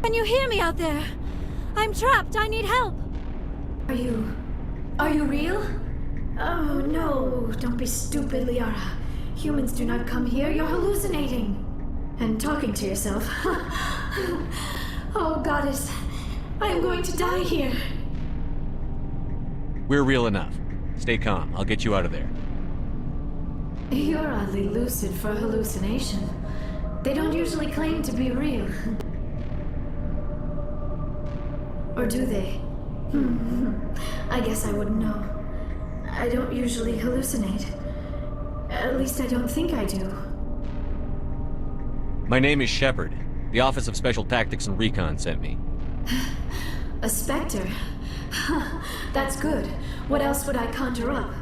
Can you hear me out there? I'm trapped. I need help. Are you real? Oh no, don't be stupid, Liara. Humans do not come here. You're hallucinating. And talking to yourself. Oh, goddess. I am going to die here. We're real enough. Stay calm. I'll get you out of there. You're oddly lucid for a hallucination. They don't usually claim to be real. Or do they? I guess I wouldn't know. I don't usually hallucinate. At least I don't think I do. My name is Shepard. The Office of Special Tactics and Recon sent me. A specter? That's good. What else would I conjure up?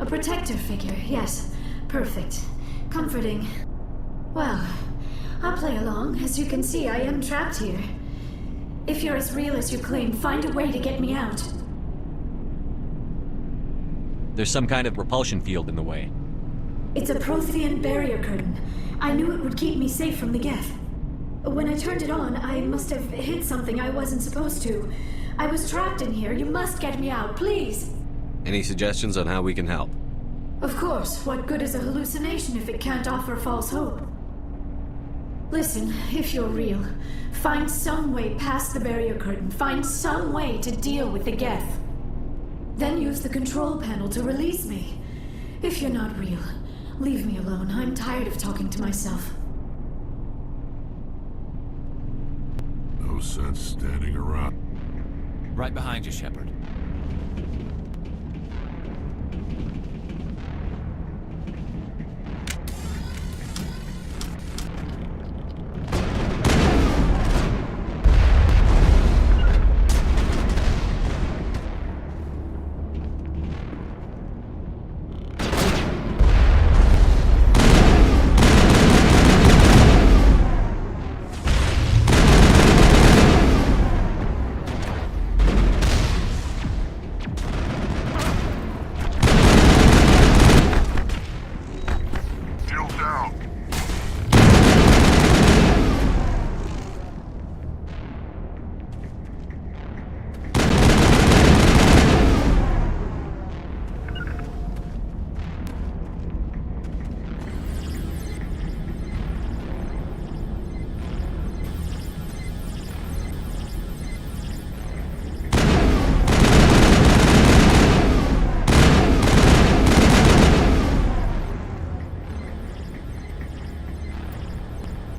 A protector figure, yes. Perfect. Comforting. Well, I'll play along. As you can see, I am trapped here. If you're as real as you claim, find a way to get me out. There's some kind of repulsion field in the way. It's a Prothean barrier curtain. I knew it would keep me safe from the Geth. When I turned it on, I must have hit something I wasn't supposed to. I was trapped in here. You must get me out, please. Any suggestions on how we can help? Of course. What good is a hallucination if it can't offer false hope? Listen, if you're real, find some way past the barrier curtain. Find some way to deal with the Geth. Then use the control panel to release me. If you're not real, leave me alone. I'm tired of talking to myself. No sense standing around. Right behind you, Shepard.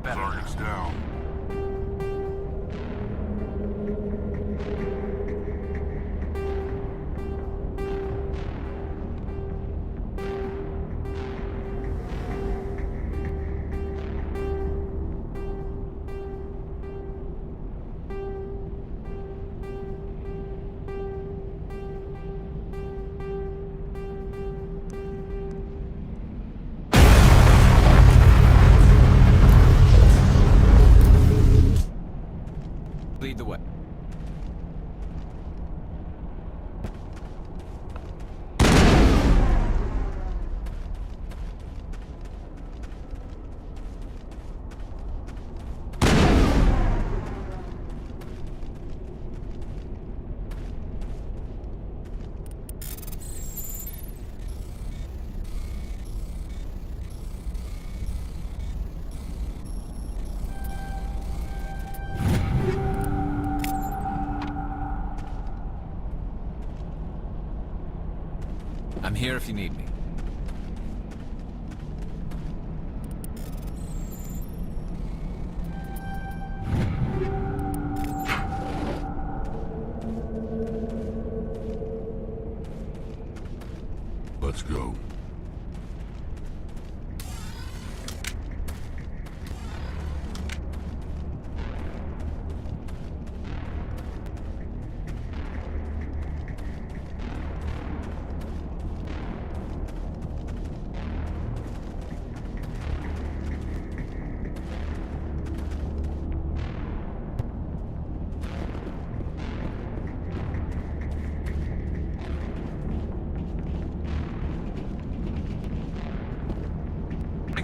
Target's down. Lead the way. I'm here if you need me. Let's go.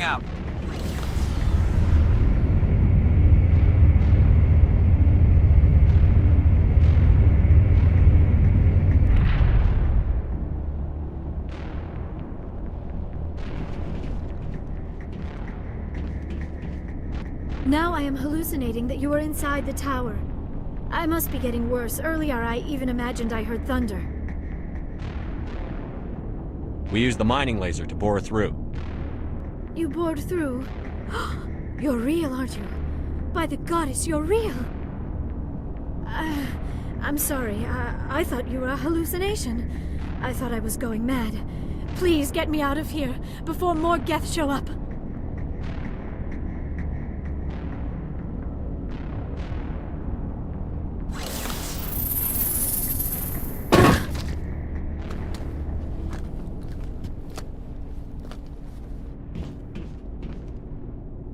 Out. Now I am hallucinating that you are inside the tower. I must be getting worse. Earlier I even imagined I heard thunder. We used the mining laser to bore through. You bored through? You're real, aren't you? By the goddess, you're real! I'm sorry. I thought you were a hallucination. I thought I was going mad. Please get me out of here before more Geth show up.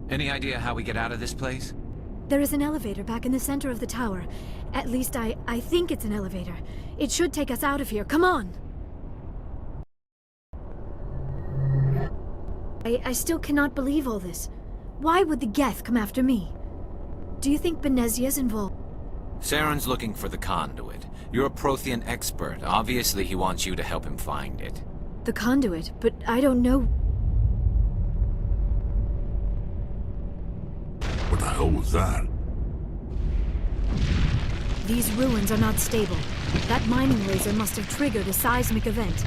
Any idea how we get out of this place? There is an elevator back in the center of the tower. At least I think it's an elevator. It should take us out of here. Come on! I still cannot believe all this. Why would the Geth come after me? Do you think Benezia's involved? Saren's looking for the conduit. You're a Prothean expert. Obviously, he wants you to help him find it. The conduit? But I don't know. What the hell was that? These ruins are not stable. That mining laser must have triggered a seismic event.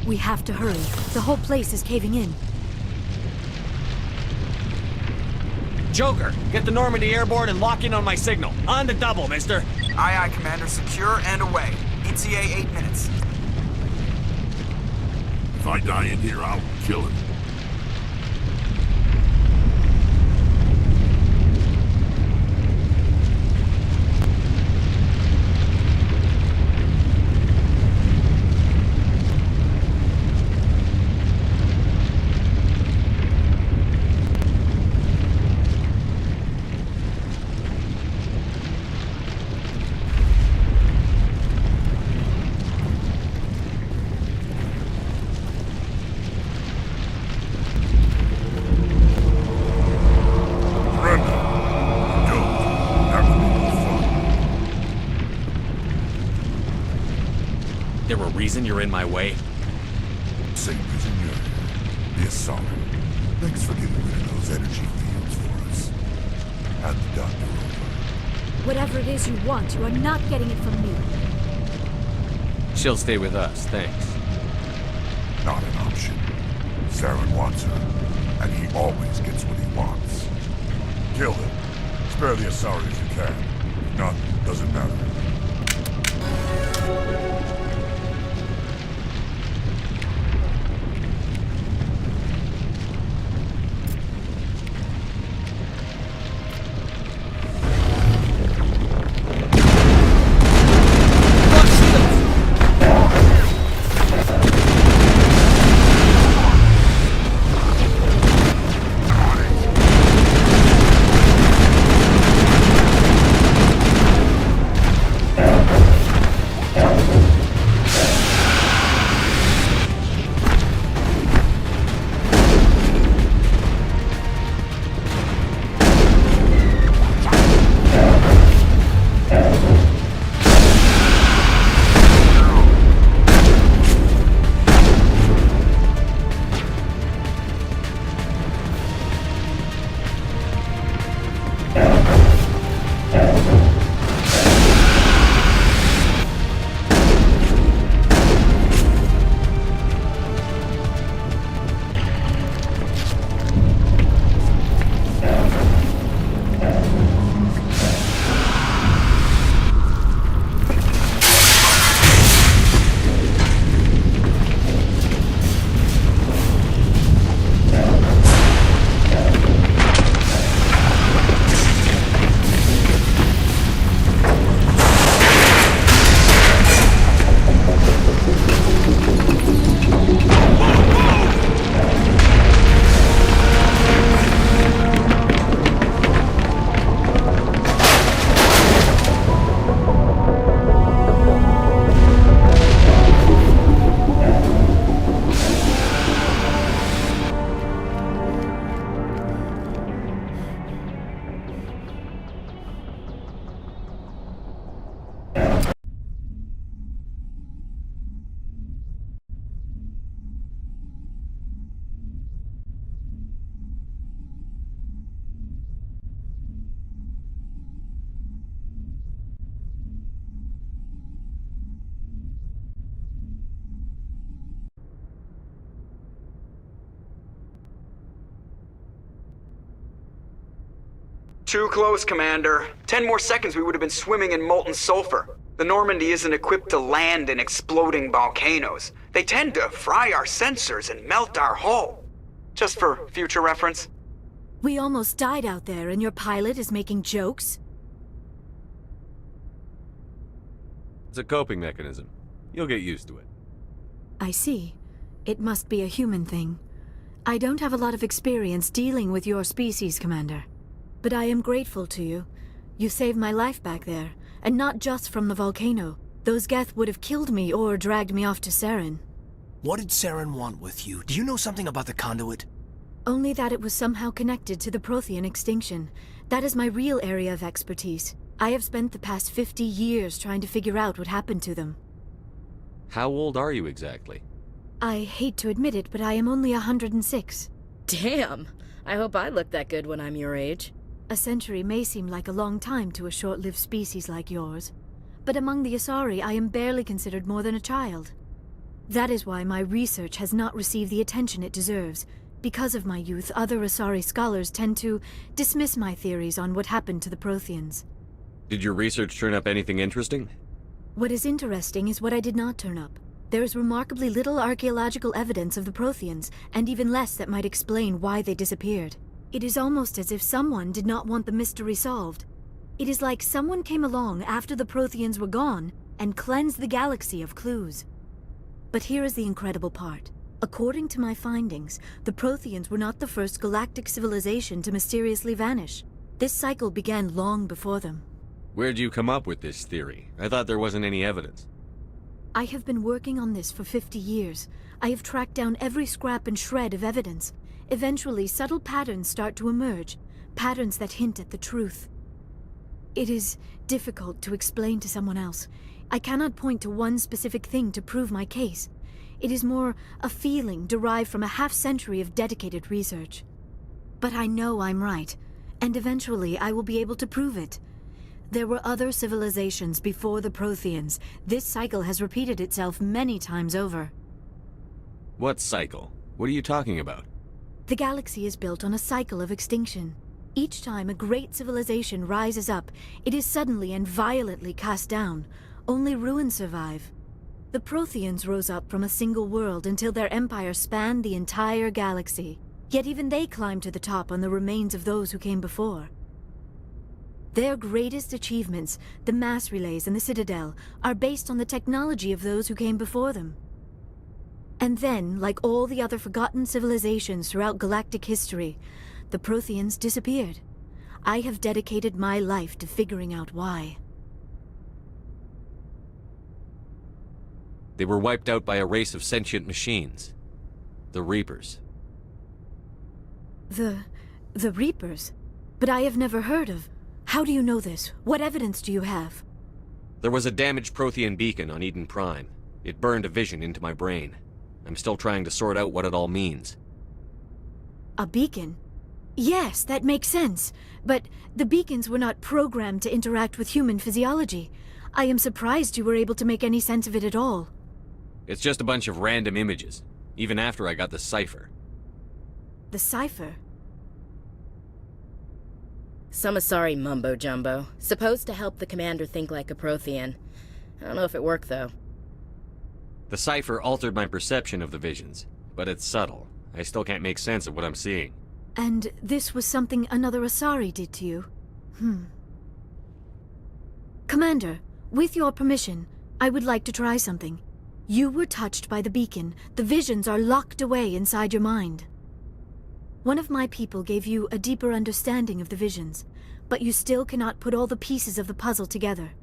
We have to hurry. The whole place is caving in. Joker, get the Normandy airborne and lock in on my signal. On the double, mister. Aye, aye, Commander. Secure and away. ETA 8 minutes. If I die in here, I'll kill him. There a reason you're in my way? Same reason you're here. The Assault. Thanks for getting rid of those energy fields for us. Hand the doctor over. Whatever it is you want, you are not getting it from me. She'll stay with us, thanks. Not an option. Saren wants her, and he always gets what he wants. Kill him. Spare the Asari if you can. If not, doesn't matter. Too close, Commander. 10 more seconds we would have been swimming in molten sulfur. The Normandy isn't equipped to land in exploding volcanoes. They tend to fry our sensors and melt our hull. Just for future reference. We almost died out there, and your pilot is making jokes? It's a coping mechanism. You'll get used to it. I see. It must be a human thing. I don't have a lot of experience dealing with your species, Commander. But I am grateful to you. You saved my life back there, and not just from the volcano. Those Geth would have killed me or dragged me off to Saren. What did Saren want with you? Do you know something about the conduit? Only that it was somehow connected to the Prothean extinction. That is my real area of expertise. I have spent the past 50 years trying to figure out what happened to them. How old are you exactly? I hate to admit it, but I am only 106. Damn! I hope I look that good when I'm your age. A century may seem like a long time to a short-lived species like yours, but among the Asari I am barely considered more than a child. That is why my research has not received the attention it deserves. Because of my youth, other Asari scholars tend to dismiss my theories on what happened to the Protheans. Did your research turn up anything interesting? What is interesting is what I did not turn up. There is remarkably little archaeological evidence of the Protheans, and even less that might explain why they disappeared. It is almost as if someone did not want the mystery solved. It is like someone came along after the Protheans were gone and cleansed the galaxy of clues. But here is the incredible part. According to my findings, the Protheans were not the first galactic civilization to mysteriously vanish. This cycle began long before them. Where'd you come up with this theory? I thought there wasn't any evidence. I have been working on this for 50 years. I have tracked down every scrap and shred of evidence. Eventually, subtle patterns start to emerge, patterns that hint at the truth. It is difficult to explain to someone else. I cannot point to one specific thing to prove my case. It is more a feeling derived from a half-century of dedicated research. But I know I'm right, and eventually I will be able to prove it. There were other civilizations before the Protheans. This cycle has repeated itself many times over. What cycle? What are you talking about? The galaxy is built on a cycle of extinction. Each time a great civilization rises up, it is suddenly and violently cast down. Only ruins survive. The Protheans rose up from a single world until their empire spanned the entire galaxy. Yet even they climbed to the top on the remains of those who came before. Their greatest achievements, the mass relays and the Citadel, are based on the technology of those who came before them. And then, like all the other forgotten civilizations throughout galactic history, the Protheans disappeared. I have dedicated my life to figuring out why. They were wiped out by a race of sentient machines. The Reapers. The Reapers? But I have never heard of... How do you know this? What evidence do you have? There was a damaged Prothean beacon on Eden Prime. It burned a vision into my brain. I'm still trying to sort out what it all means. A beacon? Yes, that makes sense. But the beacons were not programmed to interact with human physiology. I am surprised you were able to make any sense of it at all. It's just a bunch of random images, even after I got the cipher. The cipher? Some Asari mumbo-jumbo, supposed to help the commander think like a Prothean. I don't know if it worked, though. The cipher altered my perception of the visions, but it's subtle. I still can't make sense of what I'm seeing. And this was something another Asari did to you? Commander, with your permission, I would like to try something. You were touched by the beacon. The visions are locked away inside your mind. One of my people gave you a deeper understanding of the visions, but you still cannot put all the pieces of the puzzle together.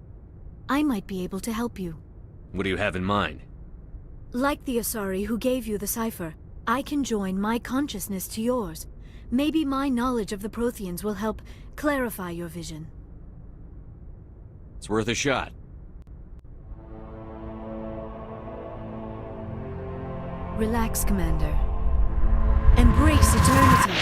I might be able to help you. What do you have in mind? Like the Asari who gave you the cipher, I can join my consciousness to yours. Maybe my knowledge of the Protheans will help clarify your vision. It's worth a shot. Relax, Commander. Embrace eternity.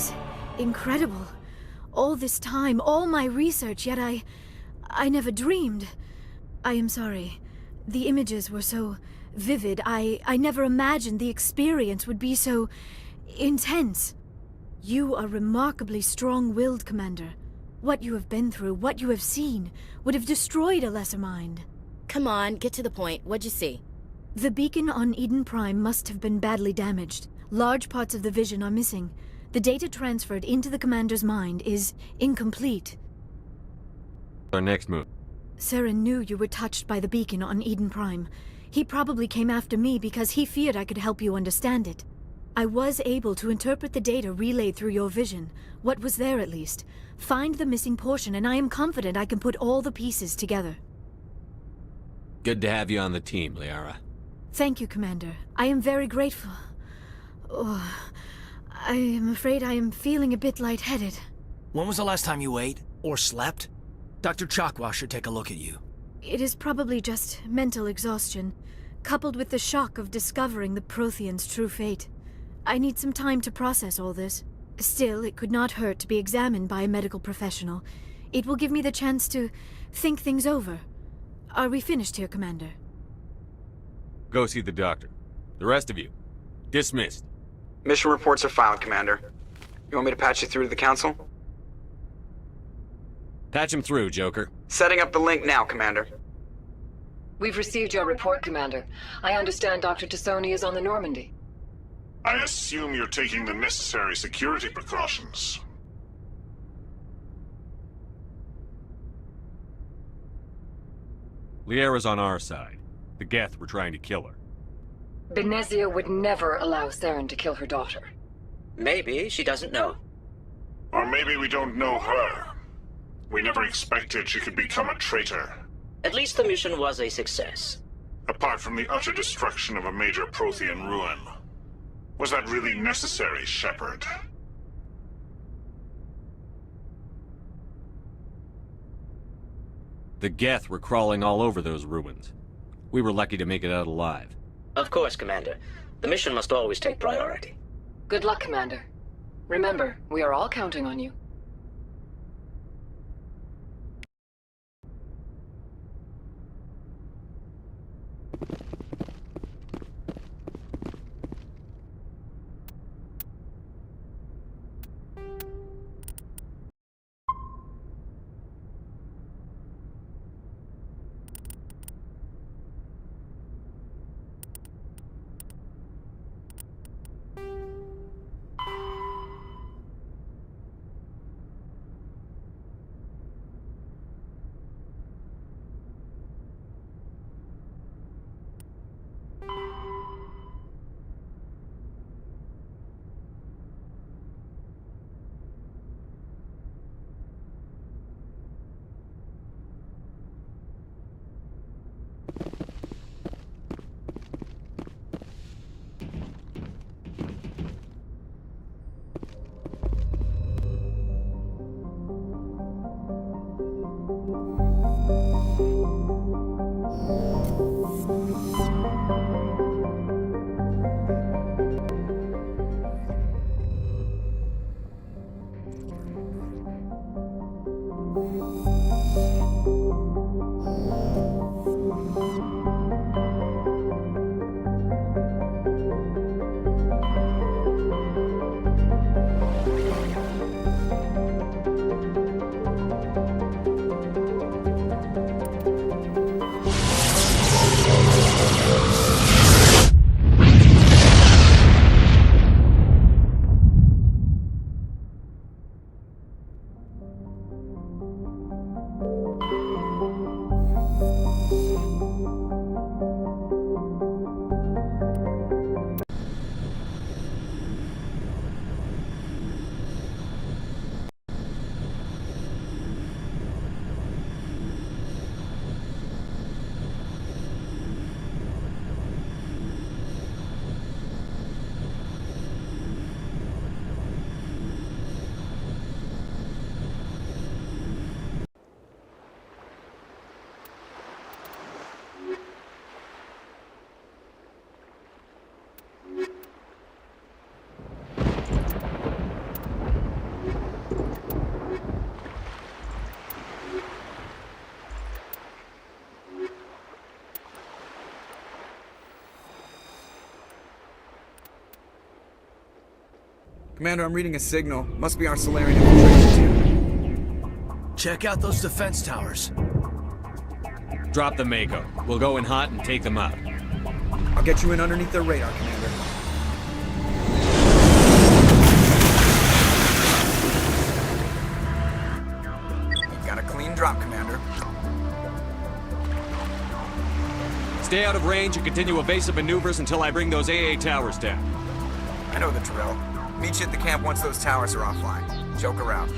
was incredible. All this time, all my research, yet I never dreamed. I am sorry. The images were so vivid. I never imagined the experience would be so intense. You are remarkably strong-willed, Commander. What you have been through, what you have seen, would have destroyed a lesser mind. Come on, get to the point. What'd you see? The beacon on Eden Prime must have been badly damaged. Large parts of the vision are missing. The data transferred into the Commander's mind is incomplete. Our next move. Saren knew you were touched by the beacon on Eden Prime. He probably came after me because he feared I could help you understand it. I was able to interpret the data relayed through your vision, what was there at least, find the missing portion, and I am confident I can put all the pieces together. Good to have you on the team, Liara. Thank you, Commander. I am very grateful. Oh, I am afraid I am feeling a bit lightheaded. When was the last time you ate? Or slept? Dr. Chakwa should take a look at you. It is probably just mental exhaustion, coupled with the shock of discovering the Prothean's true fate. I need some time to process all this. Still, it could not hurt to be examined by a medical professional. It will give me the chance to think things over. Are we finished here, Commander? Go see the doctor. The rest of you, dismissed. Mission reports are filed, Commander. You want me to patch you through to the Council? Patch him through, Joker. Setting up the link now, Commander. We've received your report, Commander. I understand Dr. Tassoni is on the Normandy. I assume you're taking the necessary security precautions. Liara's on our side. The Geth were trying to kill her. Benezia would never allow Saren to kill her daughter. Maybe she doesn't know. Or maybe we don't know her. We never expected she could become a traitor. At least the mission was a success. Apart from the utter destruction of a major Prothean ruin. Was that really necessary, Shepard? The Geth were crawling all over those ruins. We were lucky to make it out alive. Of course, Commander. The mission must always take priority. Good luck, Commander. Remember, we are all counting on you. Commander, I'm reading a signal. Must be our Solarian infiltration team. Check out those defense towers. Drop the Mako. We'll go in hot and take them out. I'll get you in underneath their radar, Commander. Got a clean drop, Commander. Stay out of range and continue evasive maneuvers until I bring those AA towers down. I know the drill. Meet you at the camp once those towers are offline. Joke around.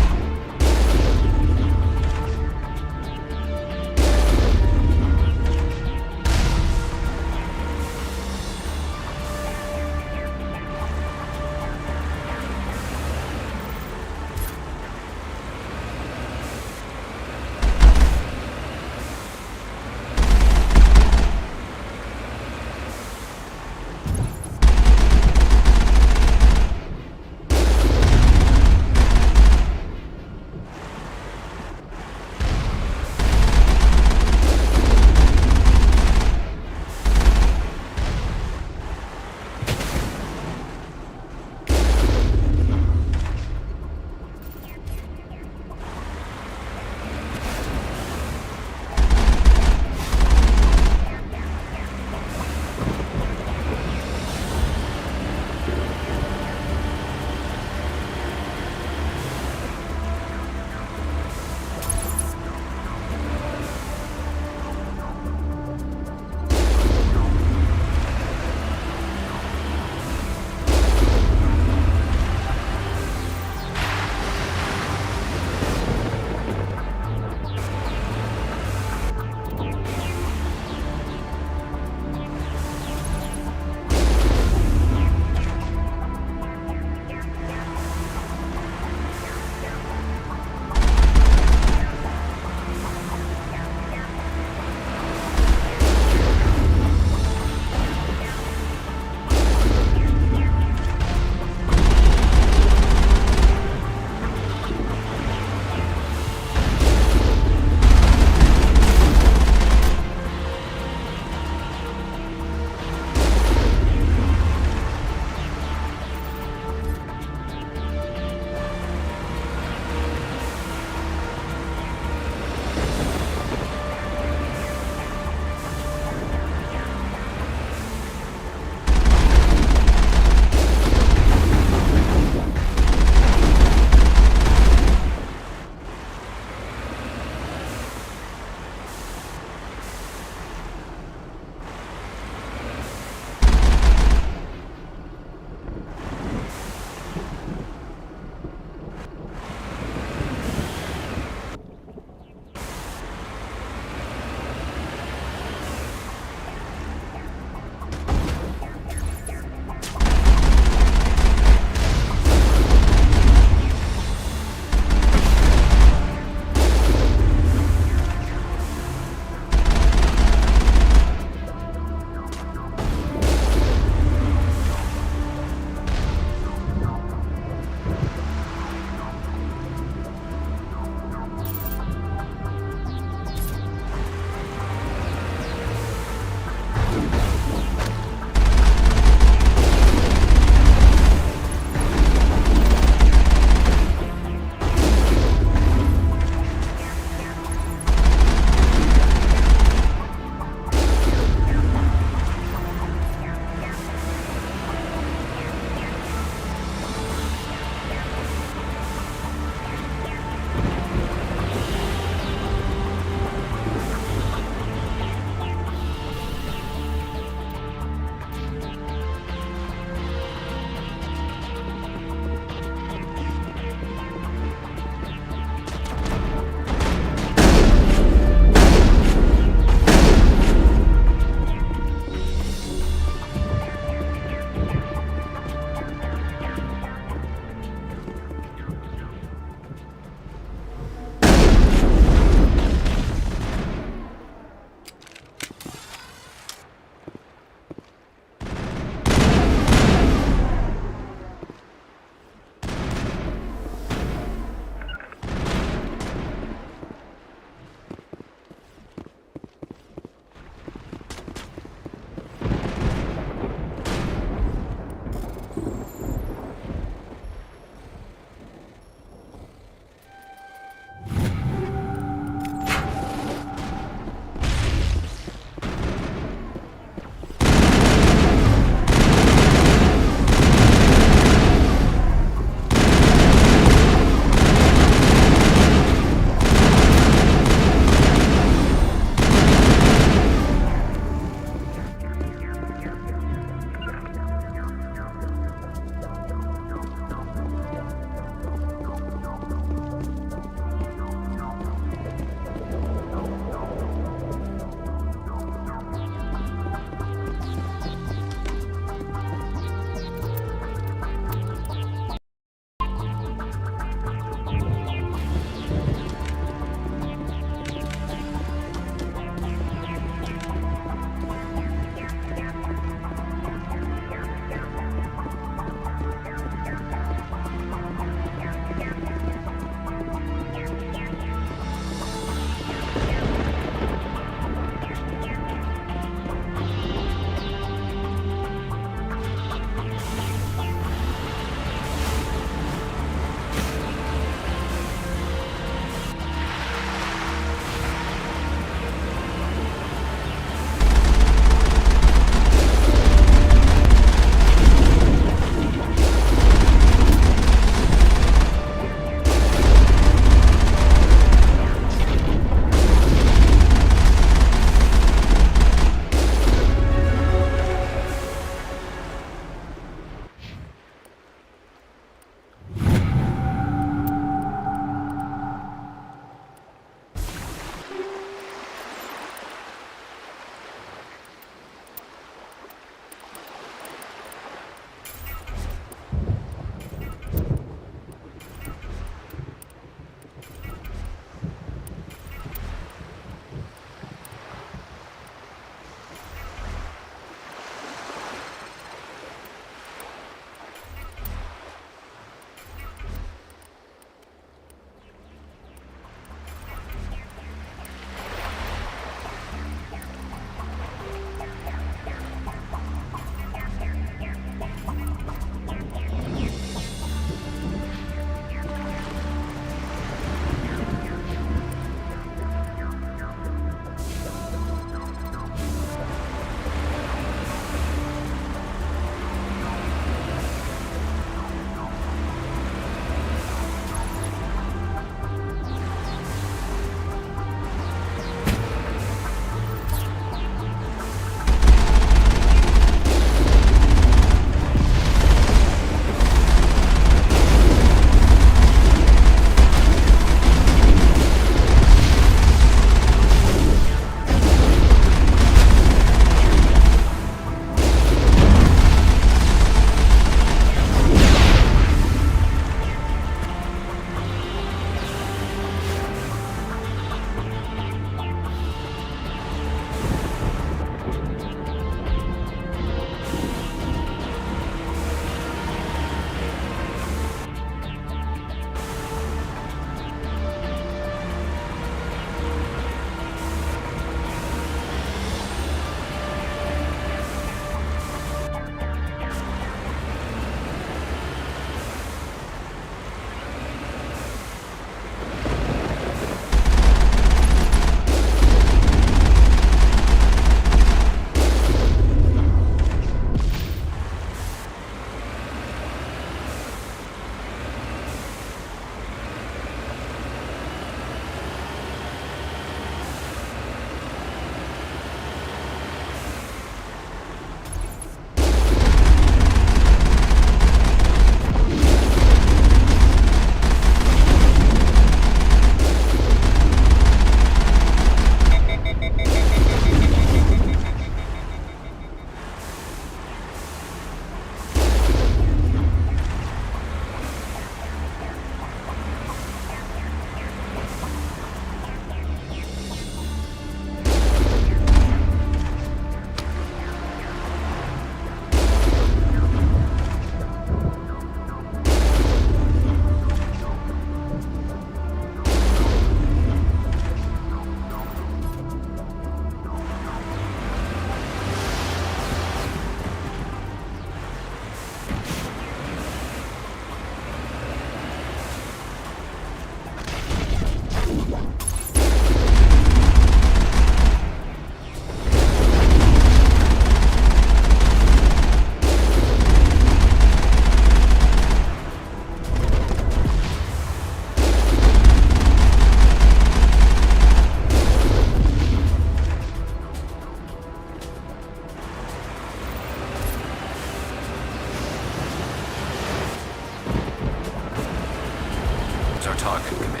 target, Commander.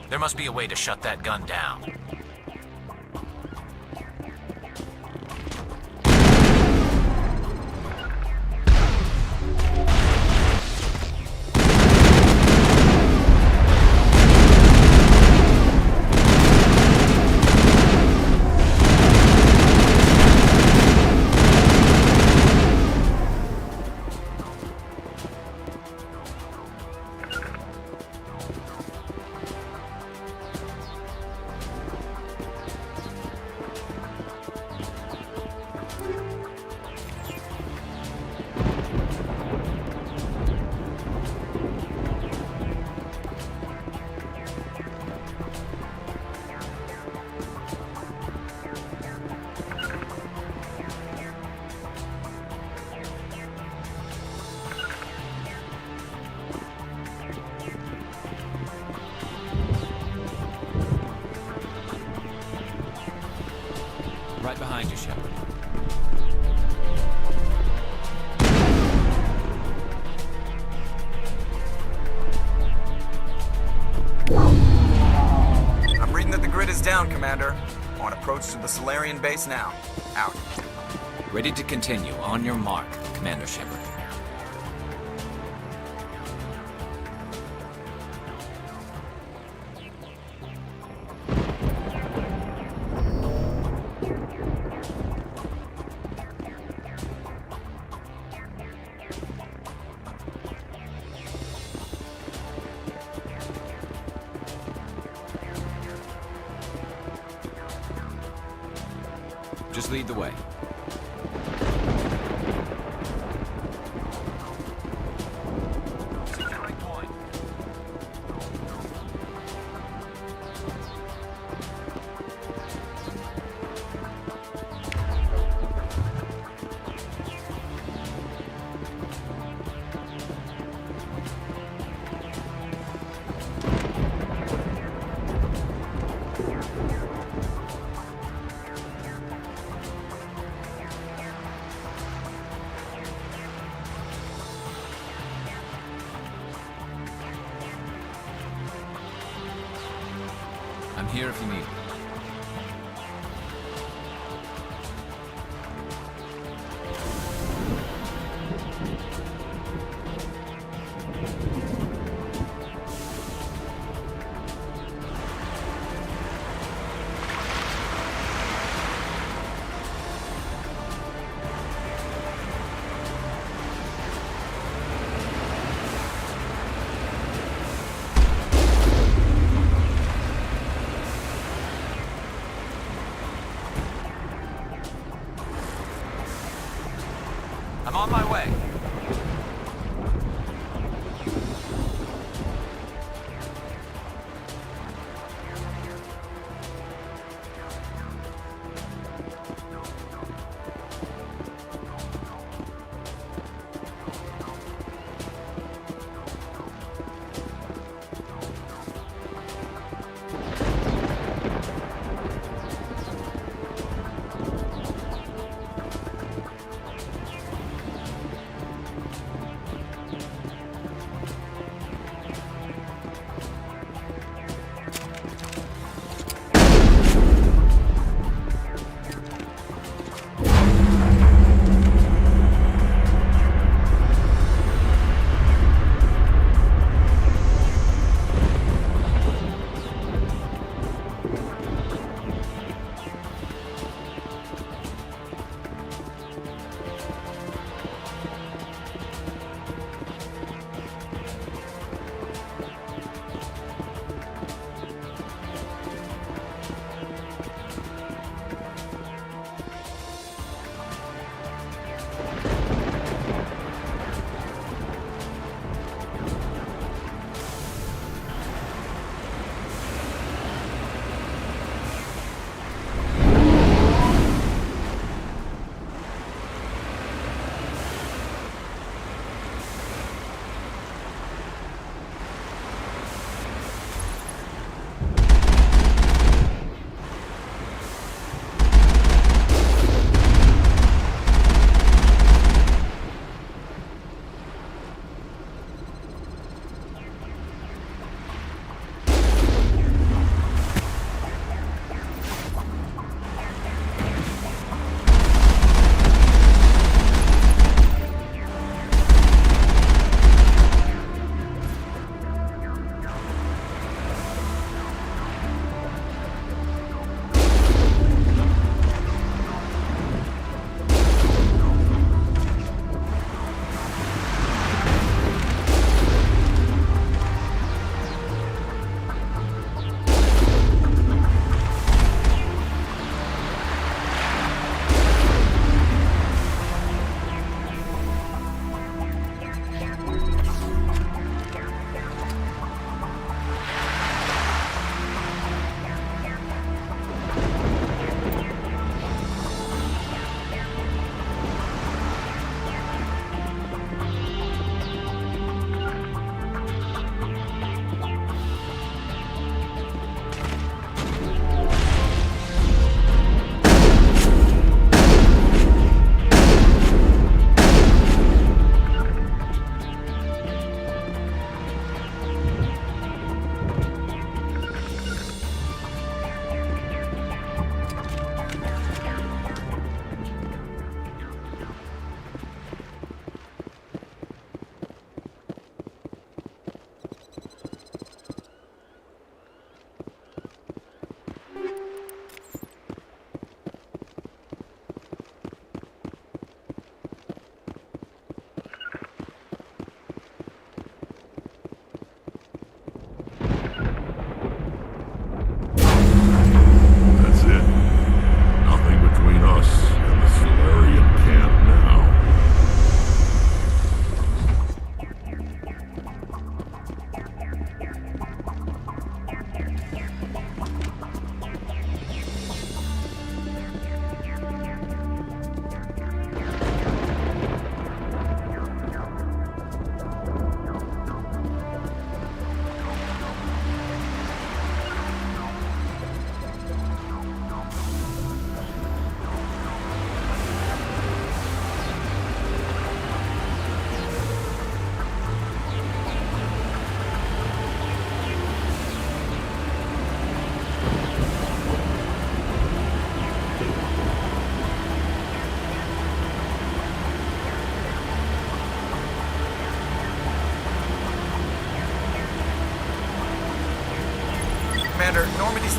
There must be a way to shut that gun down. Right behind you, Shepard. I'm reading that the grid is down, Commander. On approach to the Solarian base now. Out. Ready to continue. On your mark, Commander Shepard. Just lead the way. Securing point. I'm here if you need me. I'm on my way.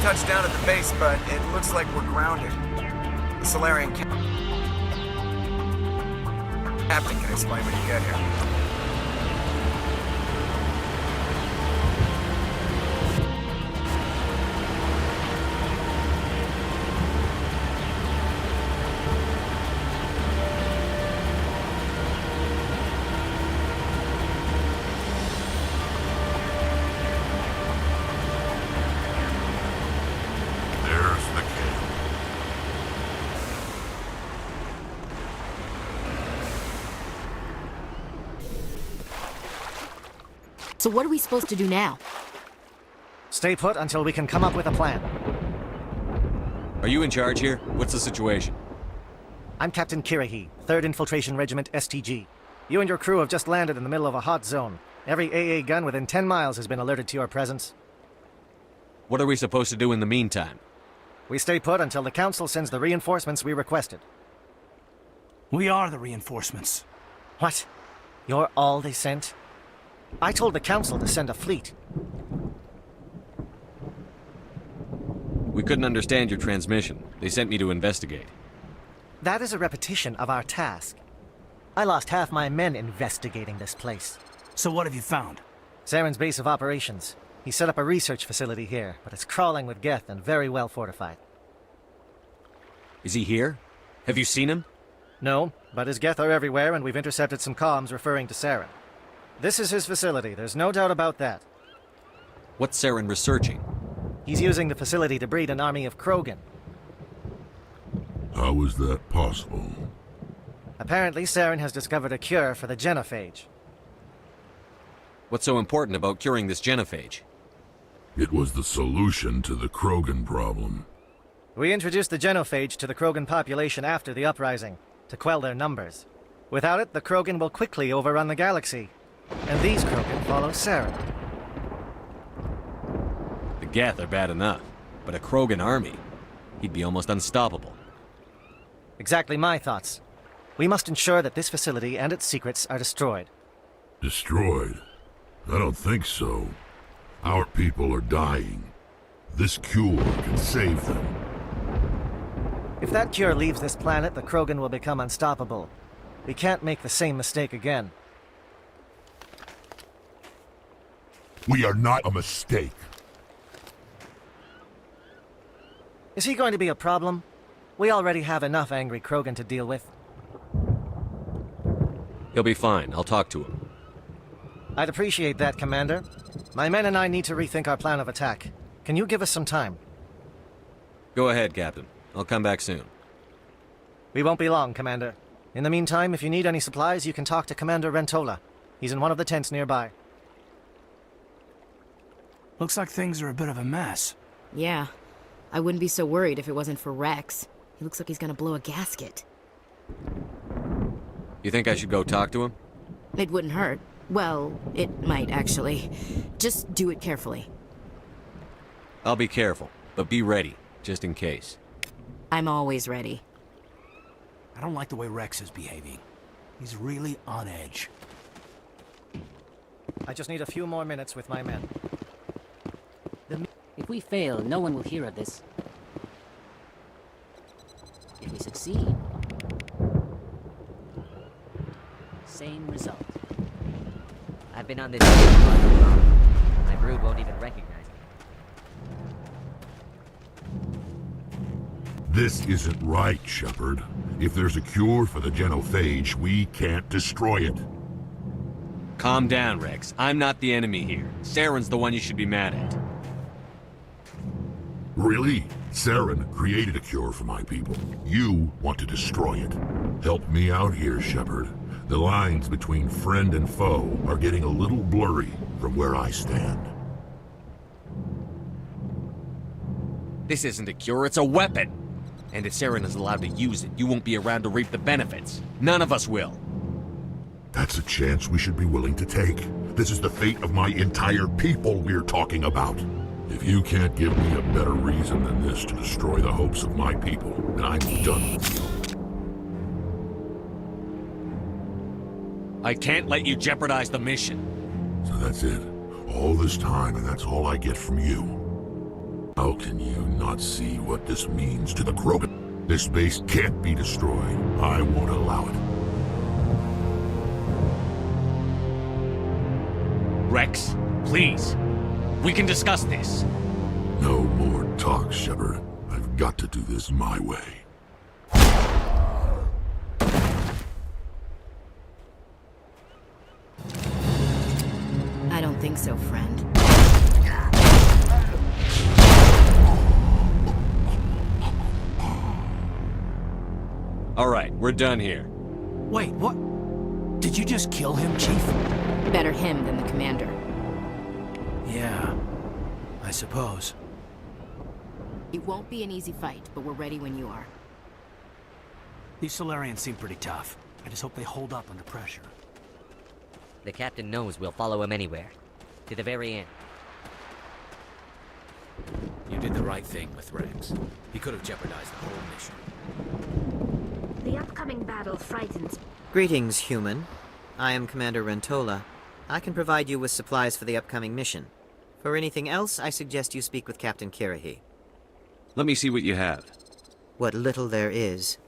touched down at the base, but it looks like we're grounded. The Solarian captain can explain when you get here. So what are we supposed to do now? Stay put until we can come up with a plan. Are you in charge here? What's the situation? I'm Captain Kirahi, 3rd Infiltration Regiment STG. You and your crew have just landed in the middle of a hot zone. Every AA gun within 10 miles has been alerted to your presence. What are we supposed to do in the meantime? We stay put until the Council sends the reinforcements we requested. We are the reinforcements. What? You're all they sent? I told the Council to send a fleet. We couldn't understand your transmission. They sent me to investigate. That is a repetition of our task. I lost half my men investigating this place. So what have you found? Saren's base of operations. He set up a research facility here, but it's crawling with Geth and very well fortified. Is he here? Have you seen him? No, but his Geth are everywhere, and we've intercepted some comms referring to Saren. This is his facility, there's no doubt about that. What's Saren researching? He's using the facility to breed an army of Krogan. How is that possible? Apparently, Saren has discovered a cure for the genophage. What's so important about curing this genophage? It was the solution to the Krogan problem. We introduced the genophage to the Krogan population after the uprising, to quell their numbers. Without it, the Krogan will quickly overrun the galaxy. And these Krogan follow Saren. The Geth are bad enough, but a Krogan army, he'd be almost unstoppable. Exactly my thoughts. We must ensure that this facility and its secrets are destroyed. Destroyed? I don't think so. Our people are dying. This cure can save them. If that cure leaves this planet, the Krogan will become unstoppable. We can't make the same mistake again. We are not a mistake. Is he going to be a problem? We already have enough angry Krogan to deal with. He'll be fine. I'll talk to him. I'd appreciate that, Commander. My men and I need to rethink our plan of attack. Can you give us some time? Go ahead, Captain. I'll come back soon. We won't be long, Commander. In the meantime, if you need any supplies, you can talk to Commander Rentola. He's in one of the tents nearby. Looks like things are a bit of a mess. Yeah. I wouldn't be so worried if it wasn't for Rex. He looks like he's gonna blow a gasket. You think I should go talk to him? It wouldn't hurt. Well, it might, actually. Just do it carefully. I'll be careful, but be ready, just in case. I'm always ready. I don't like the way Rex is behaving. He's really on edge. I just need a few more minutes with my men. If we fail, no one will hear of this. If we succeed, same result. I've been on this job for too long. My brood won't even recognize me. This isn't right, Shepard. If there's a cure for the genophage, we can't destroy it. Calm down, Rex. I'm not the enemy here. Saren's the one you should be mad at. Really? Saren created a cure for my people. You want to destroy it. Help me out here, Shepard. The lines between friend and foe are getting a little blurry from where I stand. This isn't a cure, it's a weapon! And if Saren is allowed to use it, you won't be around to reap the benefits. None of us will. That's a chance we should be willing to take. This is the fate of my entire people we're talking about. If you can't give me a better reason than this to destroy the hopes of my people, then I'm done with you. I can't let you jeopardize the mission. So that's it. All this time, and that's all I get from you. How can you not see what this means to the Krogan? This base can't be destroyed. I won't allow it. Rex, please. We can discuss this. No more talk, Shepard. I've got to do this my way. I don't think so, friend. All right, we're done here. Wait, what? Did you just kill him, Chief? Better him than the commander. Yeah, I suppose. It won't be an easy fight, but we're ready when you are. These Solarians seem pretty tough. I just hope they hold up under pressure. The captain knows we'll follow him anywhere. To the very end. You did the right thing with Rex. He could have jeopardized the whole mission. The upcoming battle frightens me. Greetings, human. I am Commander Rentola. I can provide you with supplies for the upcoming mission. For anything else, I suggest you speak with Captain Kirahi. Let me see what you have. What little there is.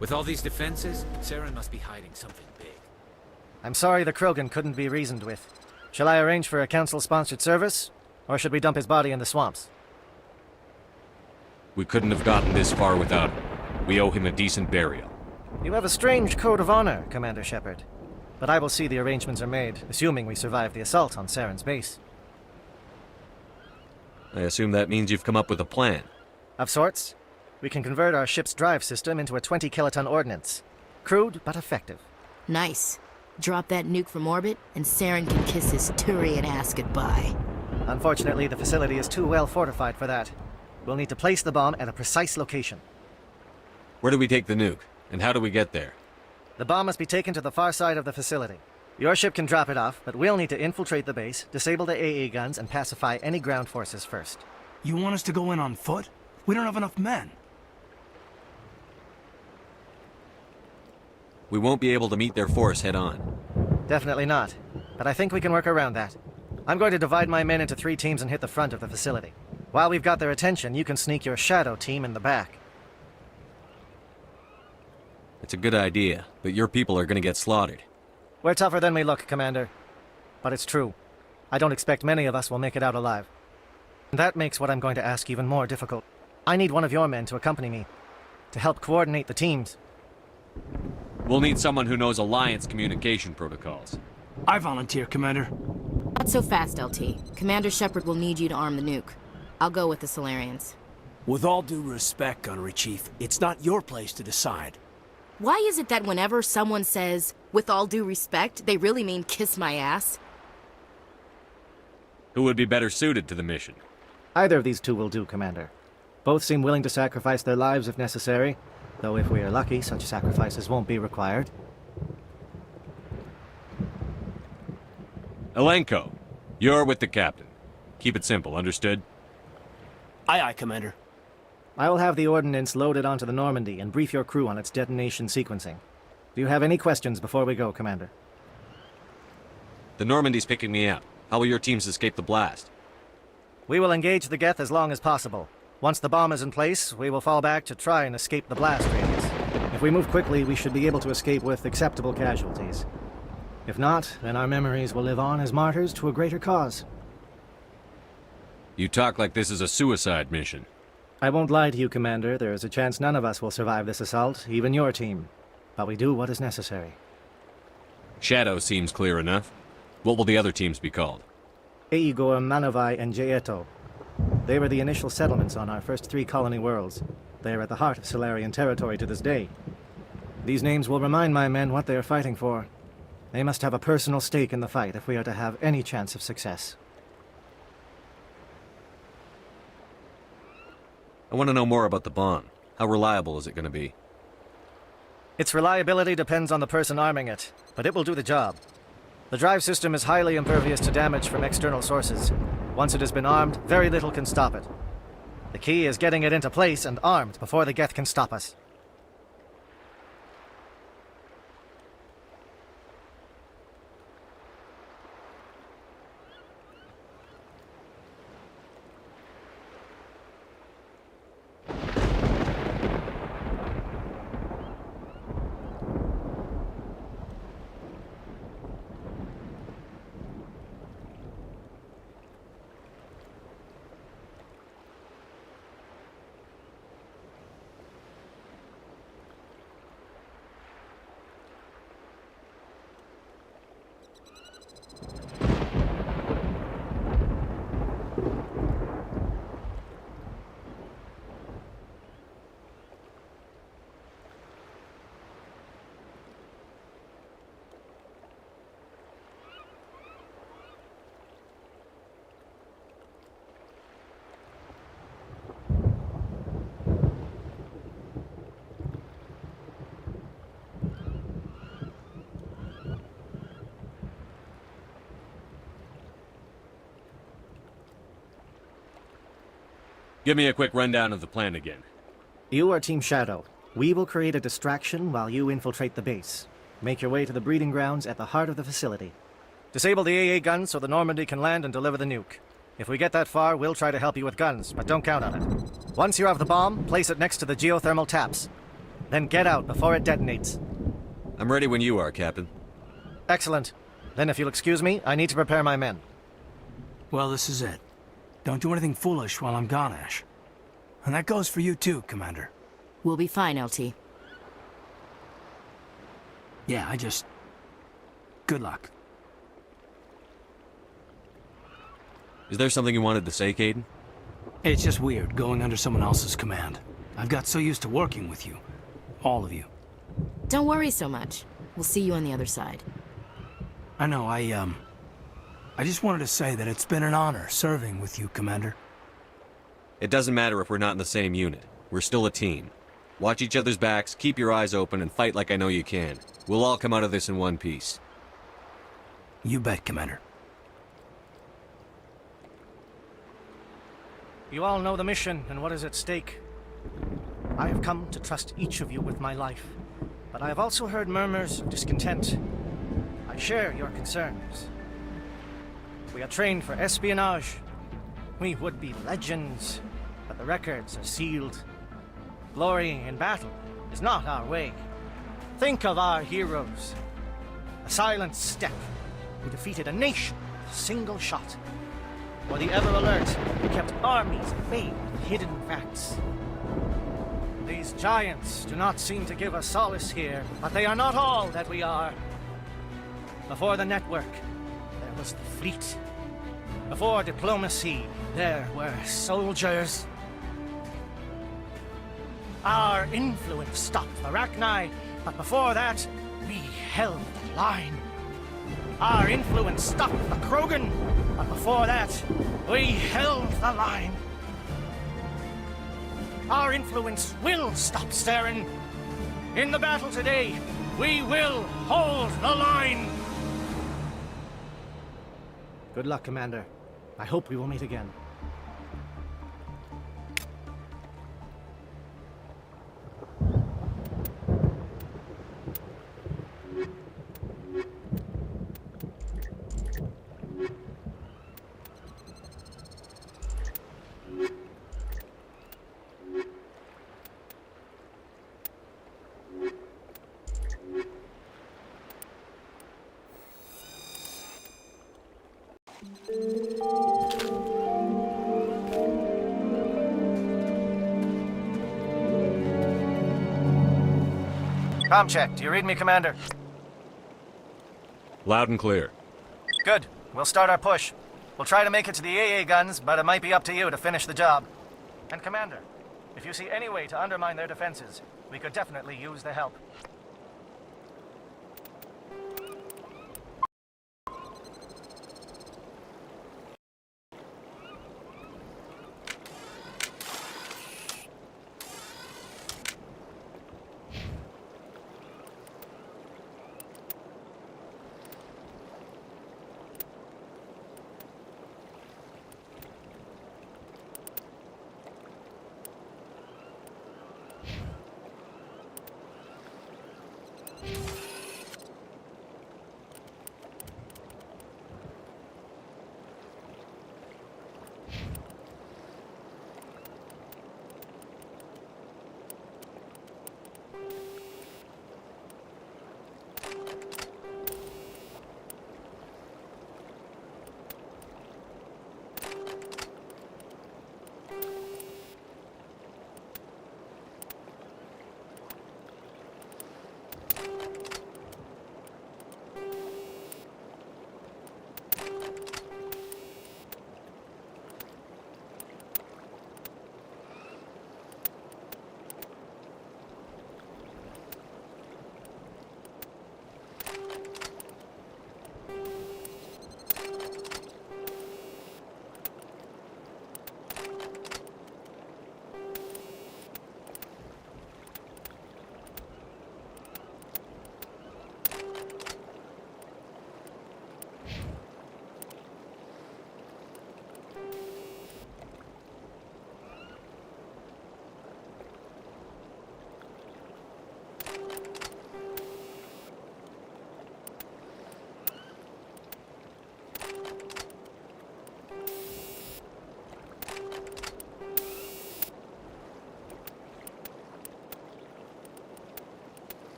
With all these defenses, Saren must be hiding something big. I'm sorry the Krogan couldn't be reasoned with. Shall I arrange for a council-sponsored service? Or should we dump his body in the swamps? We couldn't have gotten this far without him. We owe him a decent burial. You have a strange code of honor, Commander Shepard. But I will see the arrangements are made, assuming we survive the assault on Saren's base. I assume that means you've come up with a plan. Of sorts. We can convert our ship's drive system into a 20-kiloton ordnance. Crude, but effective. Nice. Drop that nuke from orbit, and Saren can kiss his Turian ass goodbye. Unfortunately, the facility is too well fortified for that. We'll need to place the bomb at a precise location. Where do we take the nuke? And how do we get there? The bomb must be taken to the far side of the facility. Your ship can drop it off, but we'll need to infiltrate the base, disable the AA guns, and pacify any ground forces first. You want us to go in on foot? We don't have enough men. We won't be able to meet their force head-on. Definitely not, but I think we can work around that. I'm going to divide my men into 3 teams and hit the front of the facility. While we've got their attention, you can sneak your shadow team in the back. It's a good idea, but your people are gonna get slaughtered. We're tougher than we look, Commander. But it's true. I don't expect many of us will make it out alive. That makes what I'm going to ask even more difficult. I need one of your men to accompany me, to help coordinate the teams. We'll need someone who knows Alliance communication protocols. I volunteer, Commander. Not so fast, LT. Commander Shepard will need you to arm the nuke. I'll go with the Solarians. With all due respect, Gunnery Chief, it's not your place to decide. Why is it that whenever someone says, with all due respect, they really mean kiss my ass? Who would be better suited to the mission? Either of these two will do, Commander. Both seem willing to sacrifice their lives if necessary, though if we are lucky, such sacrifices won't be required. Elenko, you're with the captain. Keep it simple, understood? Aye, aye, Commander. I will have the ordnance loaded onto the Normandy and brief your crew on its detonation sequencing. Do you have any questions before we go, Commander? The Normandy's picking me up. How will your teams escape the blast? We will engage the Geth as long as possible. Once the bomb is in place, we will fall back to try and escape the blast radius. If we move quickly, we should be able to escape with acceptable casualties. If not, then our memories will live on as martyrs to a greater cause. You talk like this is a suicide mission. I won't lie to you, Commander. There is a chance none of us will survive this assault, even your team. But we do what is necessary. Shadow seems clear enough. What will the other teams be called? Eigor, Manovai, and Jaeto. They were the initial settlements on our first 3 colony worlds. They are at the heart of Solarian territory to this day. These names will remind my men what they are fighting for. They must have a personal stake in the fight if we are to have any chance of success. I want to know more about the bomb. How reliable is it going to be? Its reliability depends on the person arming it, but it will do the job. The drive system is highly impervious to damage from external sources. Once it has been armed, very little can stop it. The key is getting it into place and armed before the Geth can stop us. Give me a quick rundown of the plan again. You are Team Shadow. We will create a distraction while you infiltrate the base. Make your way to the breeding grounds at the heart of the facility. Disable the AA guns so the Normandy can land and deliver the nuke. If we get that far, we'll try to help you with guns, but don't count on it. Once you have the bomb, place it next to the geothermal taps. Then get out before it detonates. I'm ready when you are, Captain. Excellent. Then if you'll excuse me, I need to prepare my men. Well, this is it. Don't do anything foolish while I'm gone, Ash. And that goes for you too, Commander. We'll be fine, LT. Yeah, good luck. Is there something you wanted to say, Caden? It's just weird, going under someone else's command. I've got so used to working with you. All of you. Don't worry so much. We'll see you on the other side. I know, I just wanted to say that it's been an honor serving with you, Commander. It doesn't matter if we're not in the same unit. We're still a team. Watch each other's backs, keep your eyes open, and fight like I know you can. We'll all come out of this in one piece. You bet, Commander. You all know the mission and what is at stake. I have come to trust each of you with my life, but I have also heard murmurs of discontent. I share your concerns. We are trained for espionage. We would be legends, but the records are sealed. Glory in battle is not our way. Think of our heroes. A silent step who defeated a nation with single shot. For the ever alert, we kept armies at bay with hidden facts. These giants do not seem to give us solace here, but they are not all that we are. Before the network, there was the fleet. Before diplomacy, there were soldiers. Our influence stopped Arachni, but before that, we held the line. Our influence stopped the Krogan, but before that, we held the line. Our influence will stop Saren. In the battle today, we will hold the line. Good luck, Commander. I hope we will meet again. Com check. Do you read me, Commander? Loud and clear. Good. We'll start our push. We'll try to make it to the AA guns, but it might be up to you to finish the job. And Commander, if you see any way to undermine their defenses, we could definitely use the help.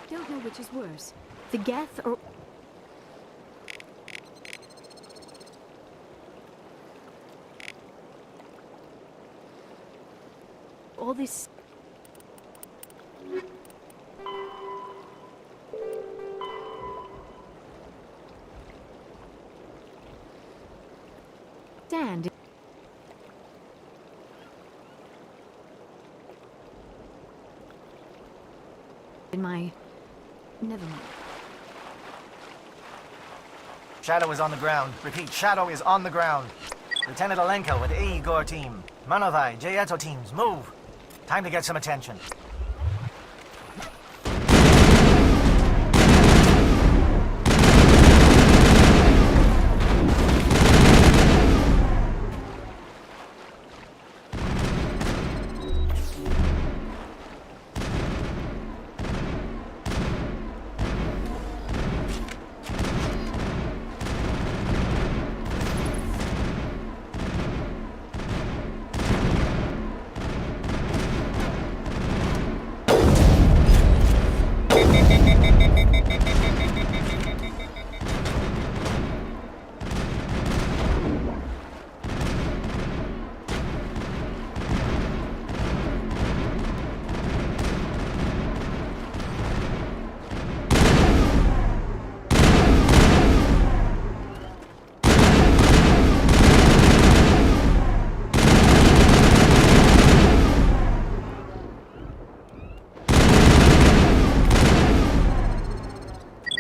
Don't know which is worse, the Geth or... all this... stand. In my... never mind. Shadow is on the ground. Repeat, Shadow is on the ground. Lieutenant Alenko with the Igor team. Manovai, Jayeto teams, move. Time to get some attention.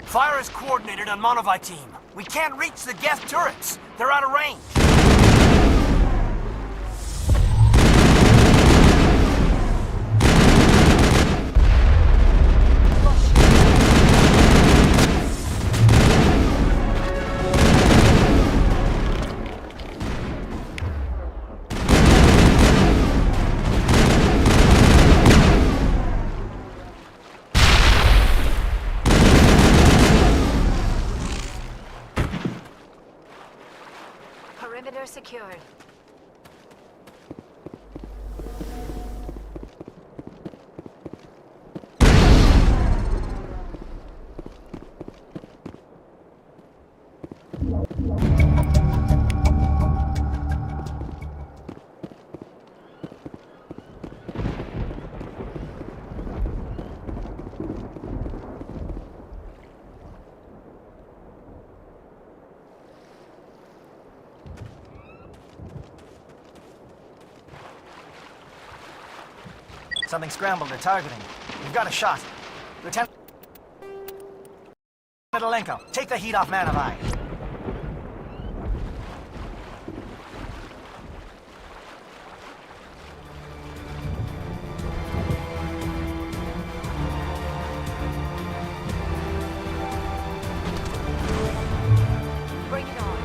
Fire is coordinated on Monovai team. We can't reach the Geth turrets. They're out of range. Perimeter secured. Something scrambled they're targeting. We've got a shot. Lieutenant Alenko, take the heat off Manovai. Bring it on.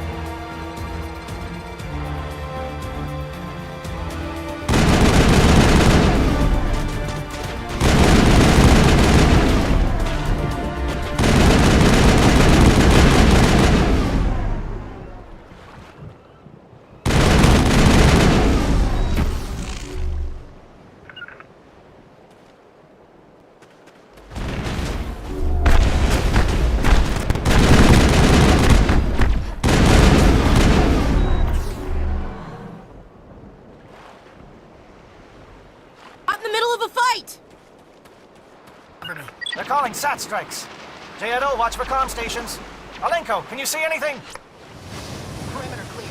They're calling SAT strikes. Jayeto, watch for comm stations. Alenko, can you see anything? Perimeter clear.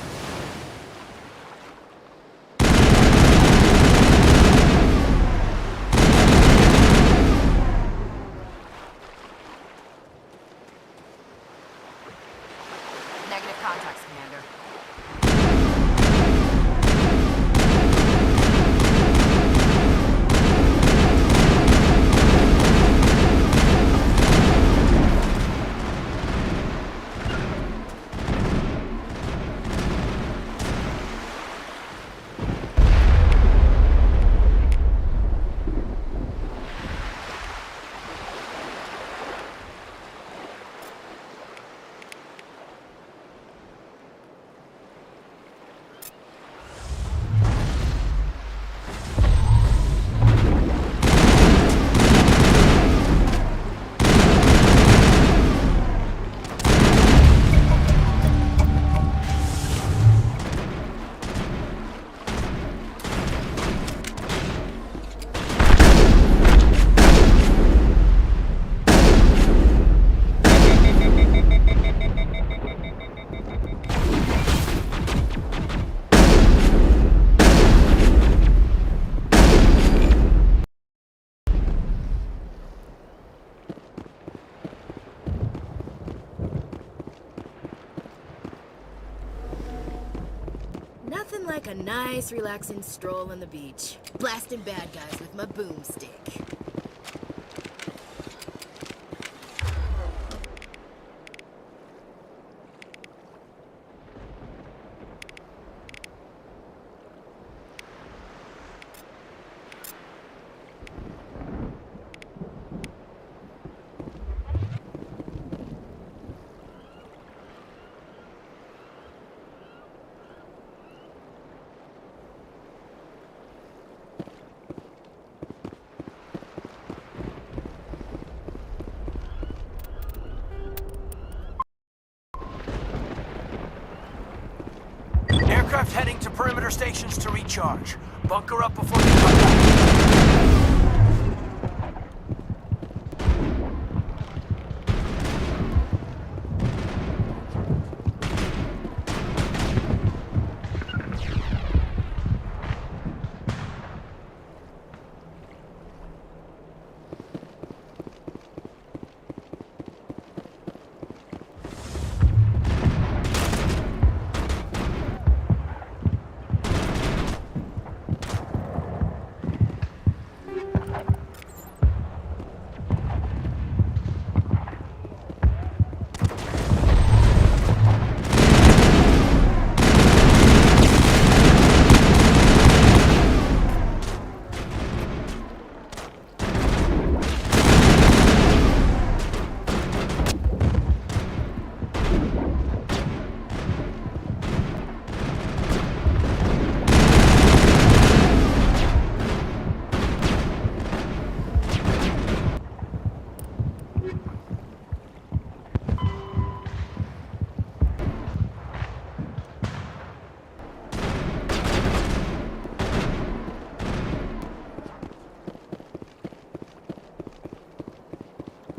Negative contacts, Commander. Nothing like a nice, relaxing stroll on the beach. Blasting bad guys with my boomstick. Aircraft heading to perimeter stations to recharge. Bunker up before they come back.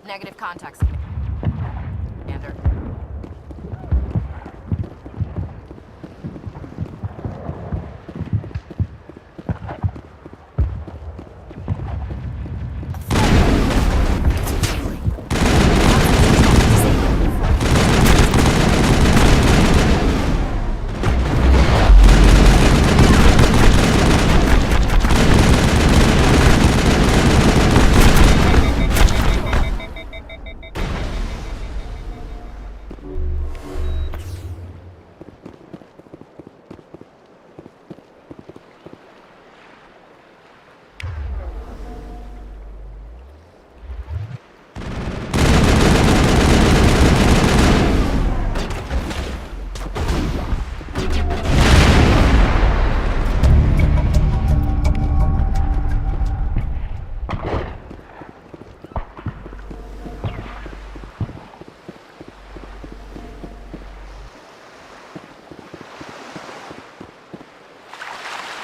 Negative contacts. Commander.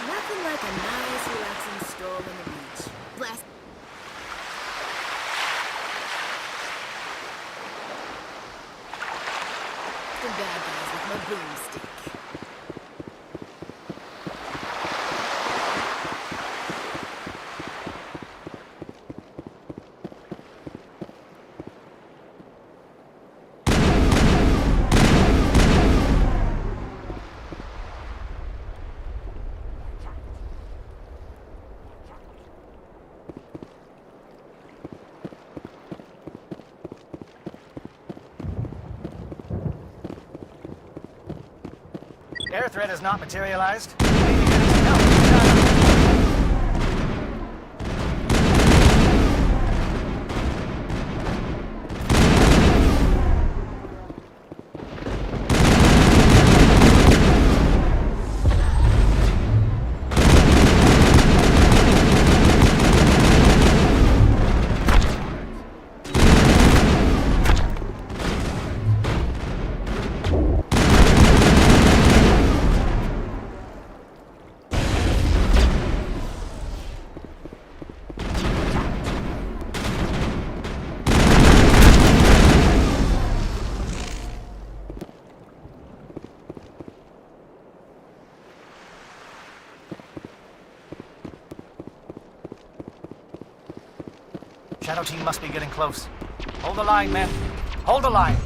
Nothing like a nice, relaxing stroll on the beach. Blast. The bad guys with my boomstick. Air threat has not materialized. Shadow team must be getting close. Hold the line, men. Hold the line.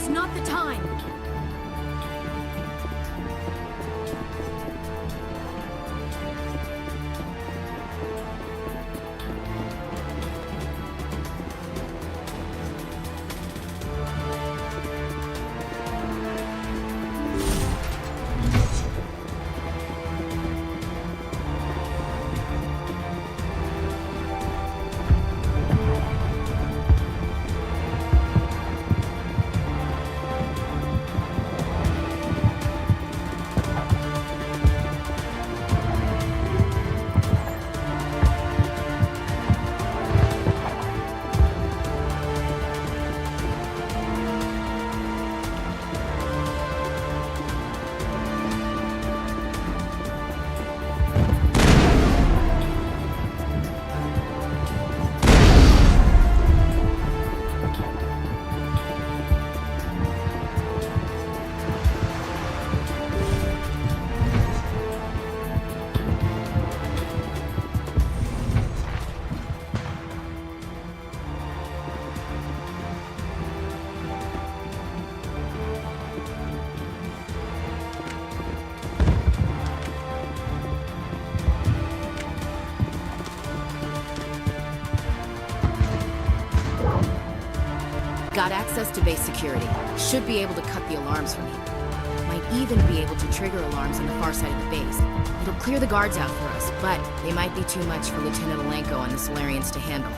is not the time! Got access to base security. Should be able to cut the alarms from here. Might even be able to trigger alarms on the far side of the base. It'll clear the guards out for us, but they might be too much for Lieutenant Alenko and the Solarians to handle.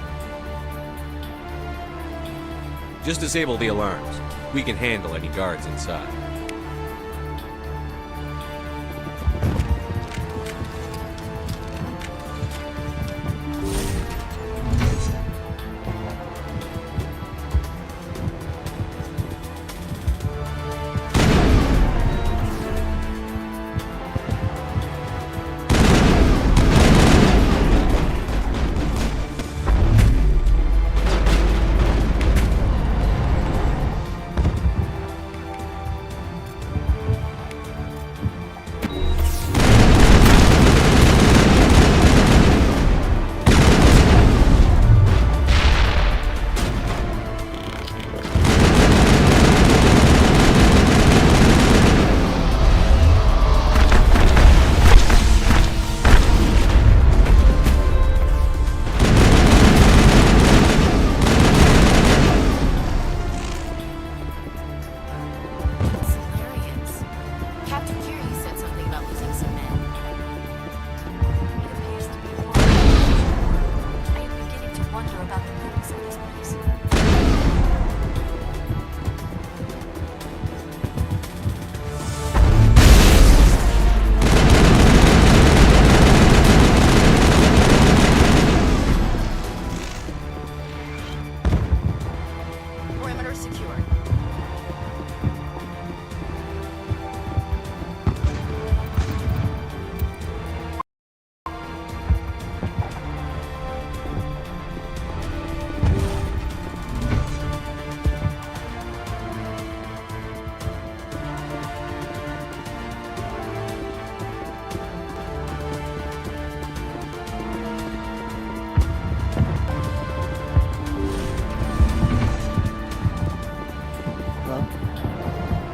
Just disable the alarms. We can handle any guards inside.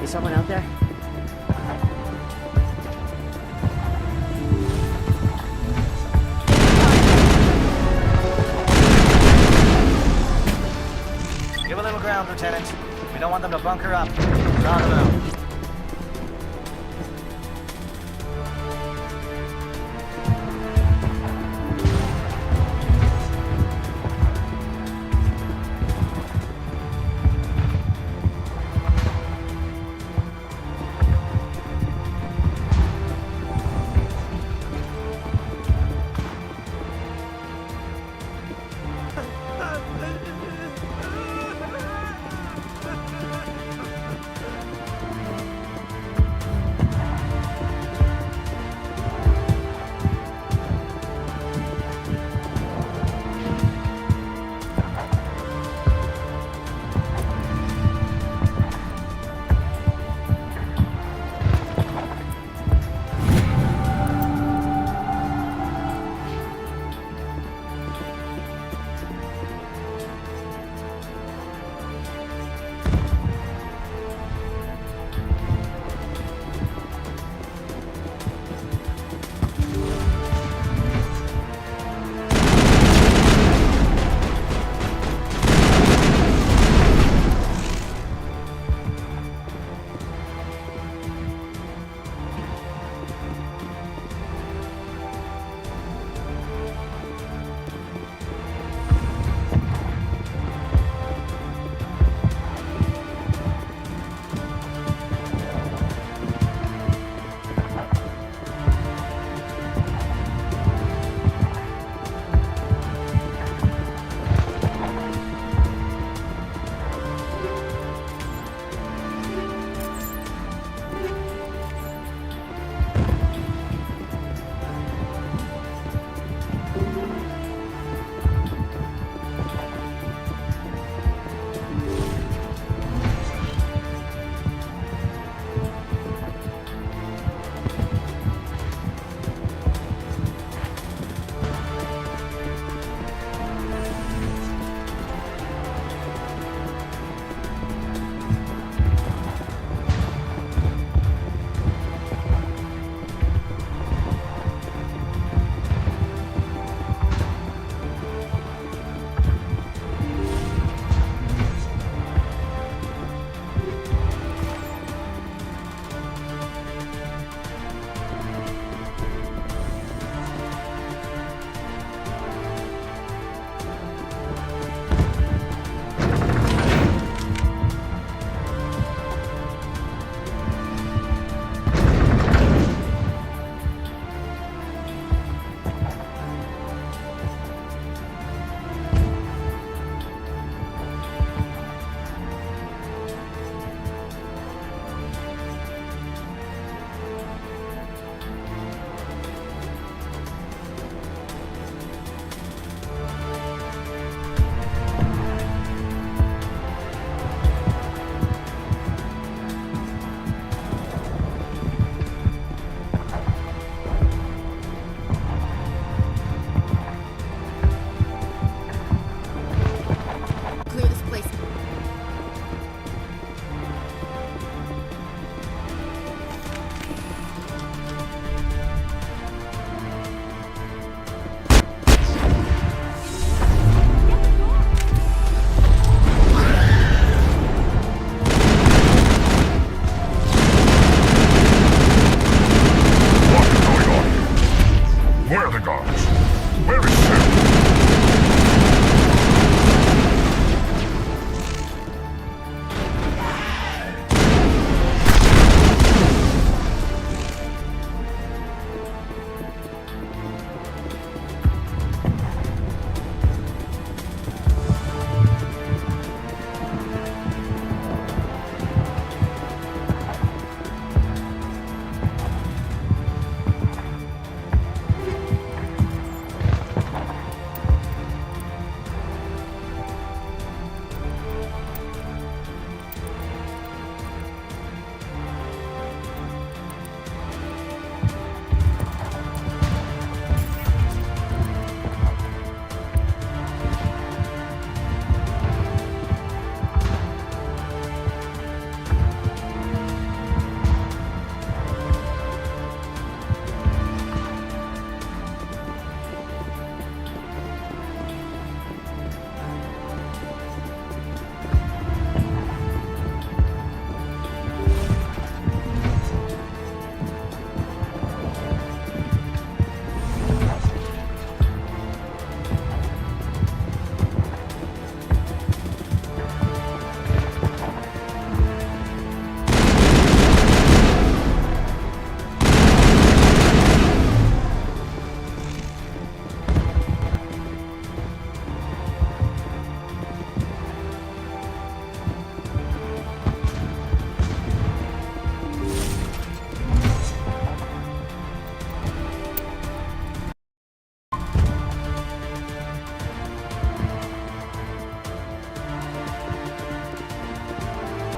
Someone out there? Give a little ground, Lieutenant. We don't want them to bunker up. Draw them out.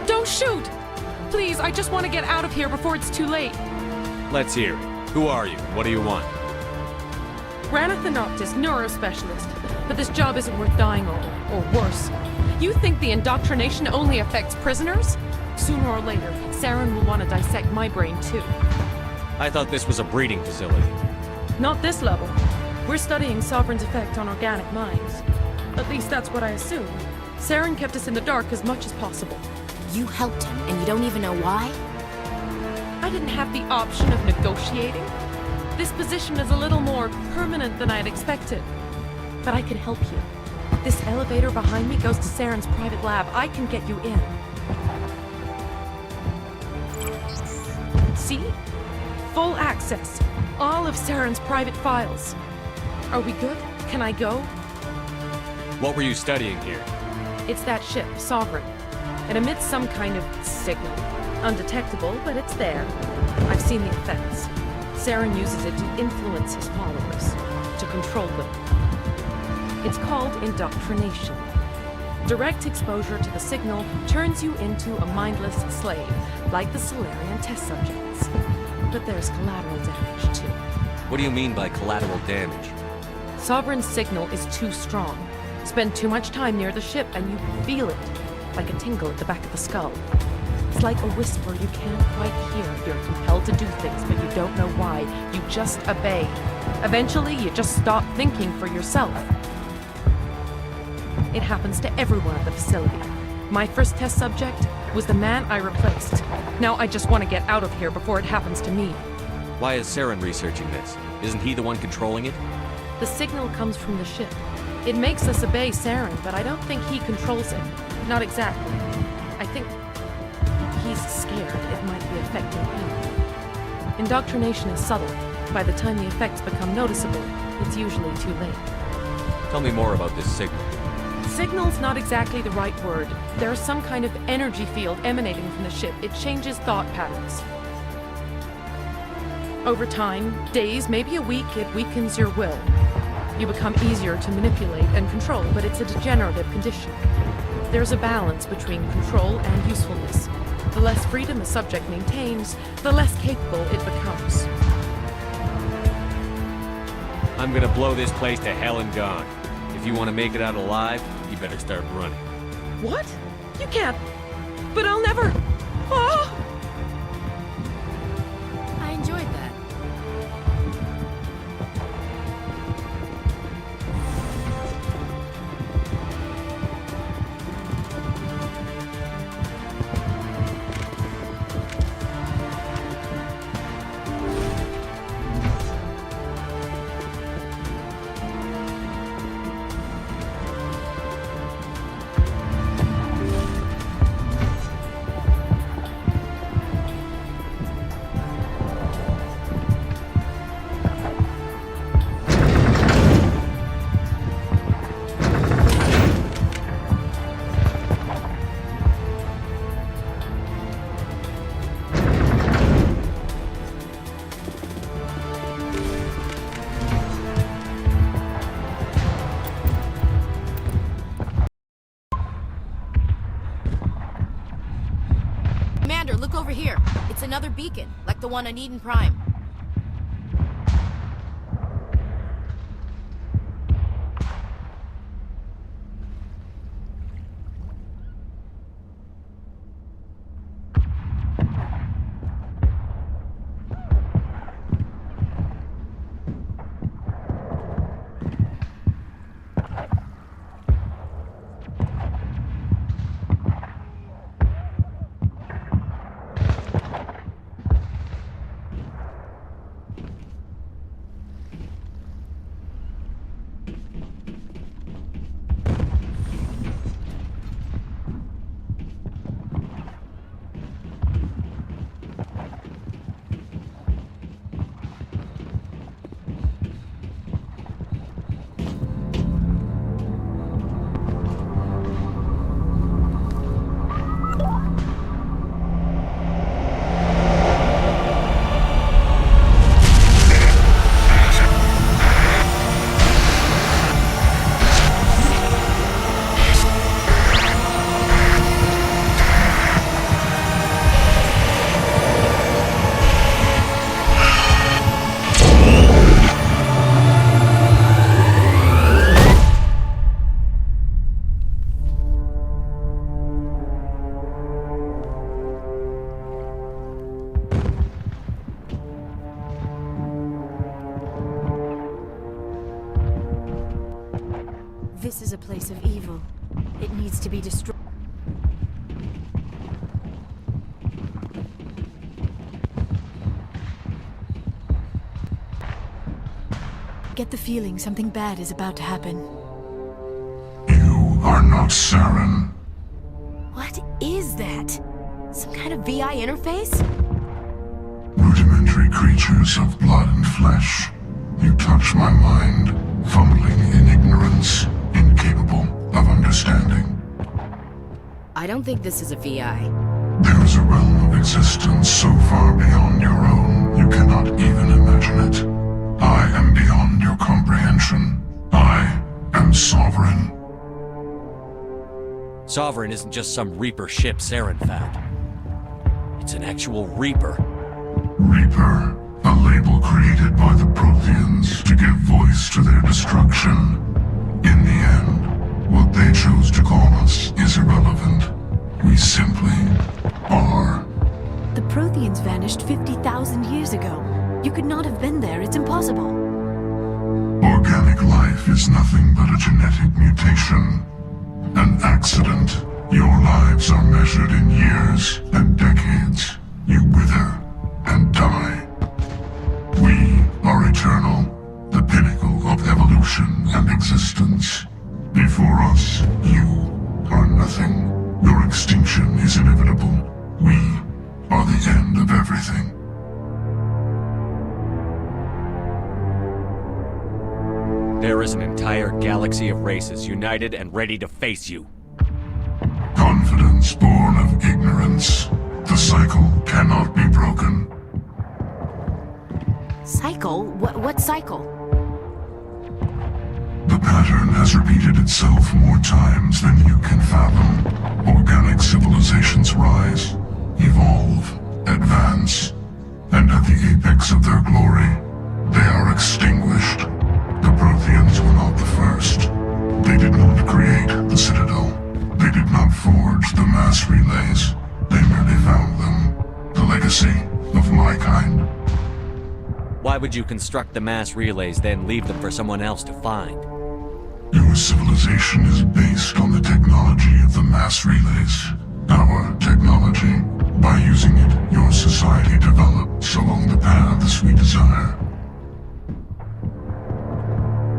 Don't shoot! Please, I just want to get out of here before it's too late. Let's hear it. Who are you? What do you want? Ranathanoptis, neurospecialist. But this job isn't worth dying over, or worse. You think the indoctrination only affects prisoners? Sooner or later, Saren will want to dissect my brain too. I thought this was a breeding facility. Not this level. We're studying Sovereign's effect on organic minds. At least that's what I assume. Saren kept us in the dark as much as possible. You helped him, and you don't even know why? I didn't have the option of negotiating. This position is a little more permanent than I had expected. But I can help you. This elevator behind me goes to Saren's private lab. I can get you in. See? Full access. All of Saren's private files. Are we good? Can I go? What were you studying here? It's that ship, Sovereign. It emits some kind of signal. Undetectable, but it's there. I've seen the effects. Saren uses it to influence his followers, to control them. It's called indoctrination. Direct exposure to the signal turns you into a mindless slave, like the Solarian test subjects. But there's collateral damage, too. What do you mean by collateral damage? Sovereign's signal is too strong. Spend too much time near the ship and you feel it, like a tingle at the back of the skull. It's like a whisper you can't quite hear. You're compelled to do things, but you don't know why. You just obey. Eventually, you just stop thinking for yourself. It happens to everyone at the facility. My first test subject was the man I replaced. Now I just want to get out of here before it happens to me. Why is Saren researching this? Isn't he the one controlling it? The signal comes from the ship. It makes us obey Saren, but I don't think he controls it. Not exactly. I think he's scared it might be affecting him. Indoctrination is subtle. By the time the effects become noticeable, it's usually too late. Tell me more about this signal. Signal's not exactly the right word. There's some kind of energy field emanating from the ship. It changes thought patterns. Over time, days, maybe a week, it weakens your will. You become easier to manipulate and control, but it's a degenerative condition. There's a balance between control and usefulness. The less freedom a subject maintains, the less capable it becomes. I'm gonna blow this place to hell and gone. If you want to make it out alive, you better start running. What? You can't. But I'll never. Oh! I enjoyed that. Commander, look over here. It's another beacon, like the one on Eden Prime. This is a place of evil. It needs to be destroyed. Get the feeling something bad is about to happen. You are not Saren. What is that? Some kind of VI interface? Rudimentary creatures of blood and flesh. You touch my mind, fumbling in ignorance, incapable of understanding. I don't think this is a VI. There is a realm of existence so far beyond your own, you cannot even imagine it. I am beyond your comprehension. I am Sovereign. Sovereign isn't just some Reaper ship Saren found. It's an actual Reaper. Reaper, a label created by the Protheans to give voice to their destruction. In the end, what they chose to call us is irrelevant. We simply are. The Protheans vanished 50,000 years ago. You could not have been there. It's impossible. Organic life is nothing but a genetic mutation. An accident. Your lives are measured in years and decades. You wither and die. We are eternal, the pinnacle of evolution and existence. Before us, you are nothing. Your extinction is inevitable. We are the end of everything. There is an entire galaxy of races united and ready to face you. Confidence born of ignorance. The cycle cannot be broken. Cycle? What cycle? The pattern has repeated itself more times than you can fathom. Organic civilizations rise, evolve, advance, and at the apex of their glory, they are extinguished. The Protheans were not the first. They did not create the Citadel. They did not forge the mass relays. They merely found them. The legacy of my kind. Why would you construct the mass relays, then leave them for someone else to find? Your civilization is based on the technology of the mass relays. Our technology. By using it, your society develops along the paths we desire.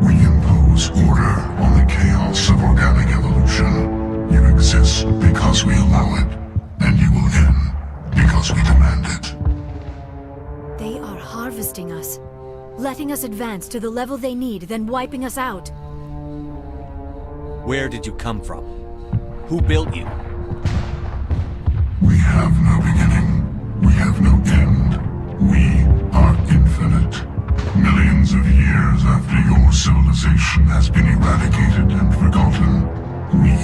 We impose order on the chaos of organic evolution. You exist because we allow it, and you will end because we demand it. They are harvesting us, letting us advance to the level they need, then wiping us out. Where did you come from? Who built you? We have no beginning. We have no end. We are infinite. Millions of years after your civilization has been eradicated and forgotten, we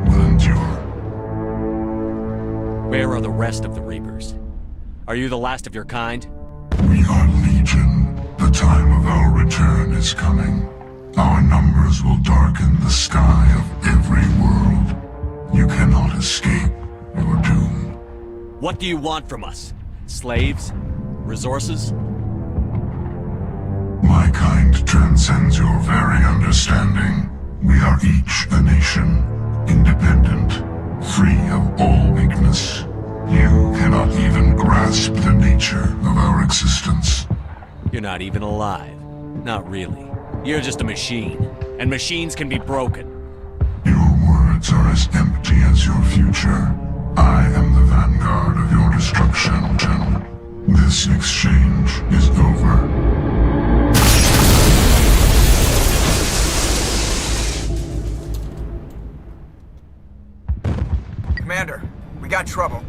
will endure. Where are the rest of the Reapers? Are you the last of your kind? We are Legion. The time of our return is coming. Our numbers will darken the sky of every world. You cannot escape your doom. What do you want from us? Slaves? Resources? My kind transcends your very understanding. We are each a nation, independent, free of all weakness. You cannot even grasp the nature of our existence. You're not even alive. Not really. You're just a machine. And machines can be broken. Your words are as empty as your future. I am the vanguard of your destruction. This exchange is over. Commander, we got trouble.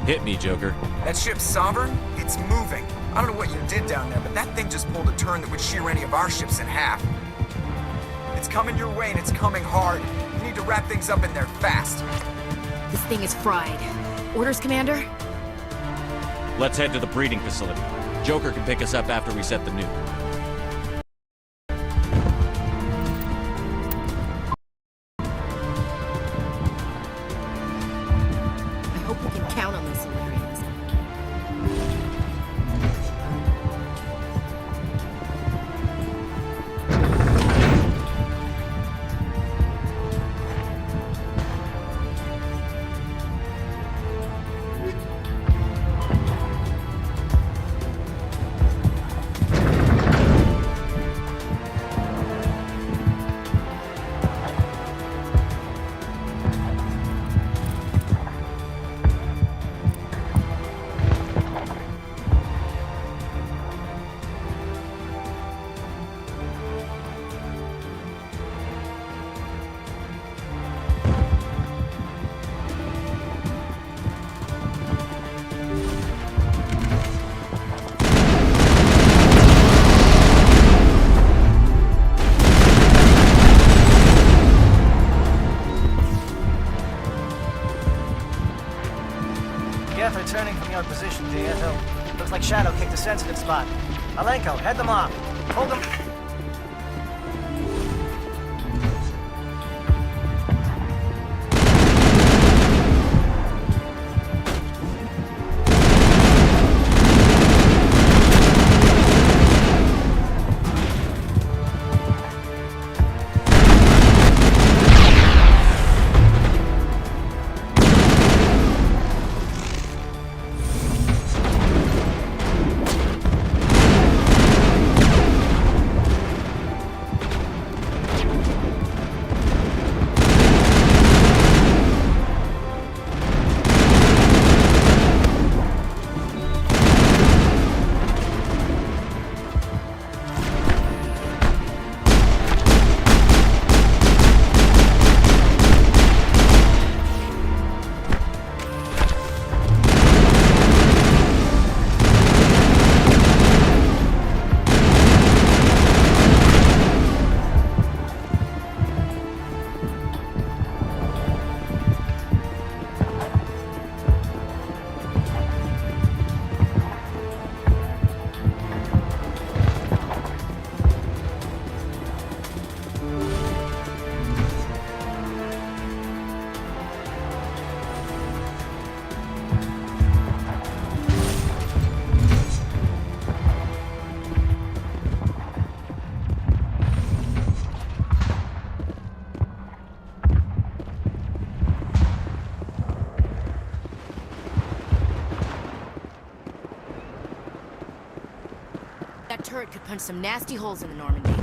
Hit me, Joker. That ship's Sovereign? It's moving. I don't know what you did down there, but that thing just pulled a turn that would shear any of our ships in half. It's coming your way, and it's coming hard. You need to wrap things up in there fast. This thing is fried. Orders, Commander? Let's head to the breeding facility. Joker can pick us up after we set the nuke. I hope we can count on these Solarians. yeah, no. Looks like Shadow kicked a sensitive spot. Alenko, head them off. Hold them. That turret could punch some nasty holes in the Normandy.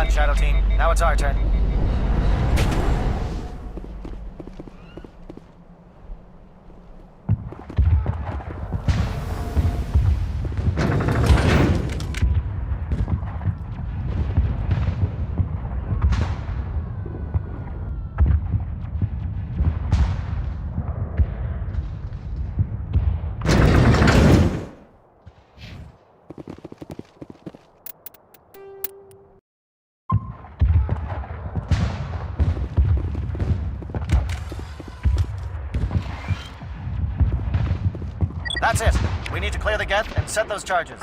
Shadow Team. Now it's our turn. That's it. We need to clear the Geth and set those charges.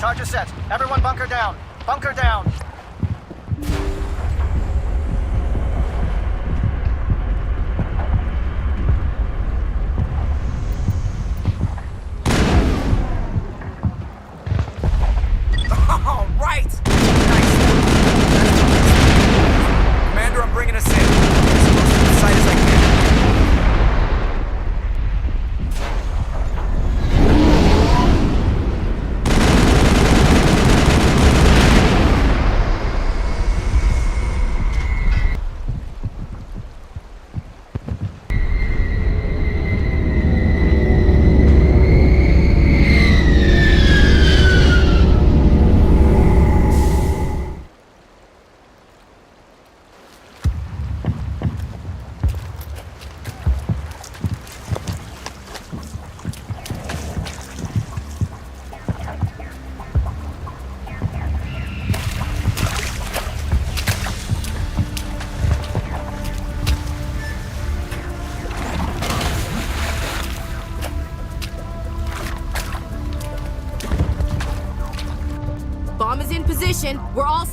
Charges set. Everyone bunker down. Bunker down. All right! Nice. Commander, I'm bringing us in. As close to the site as I can.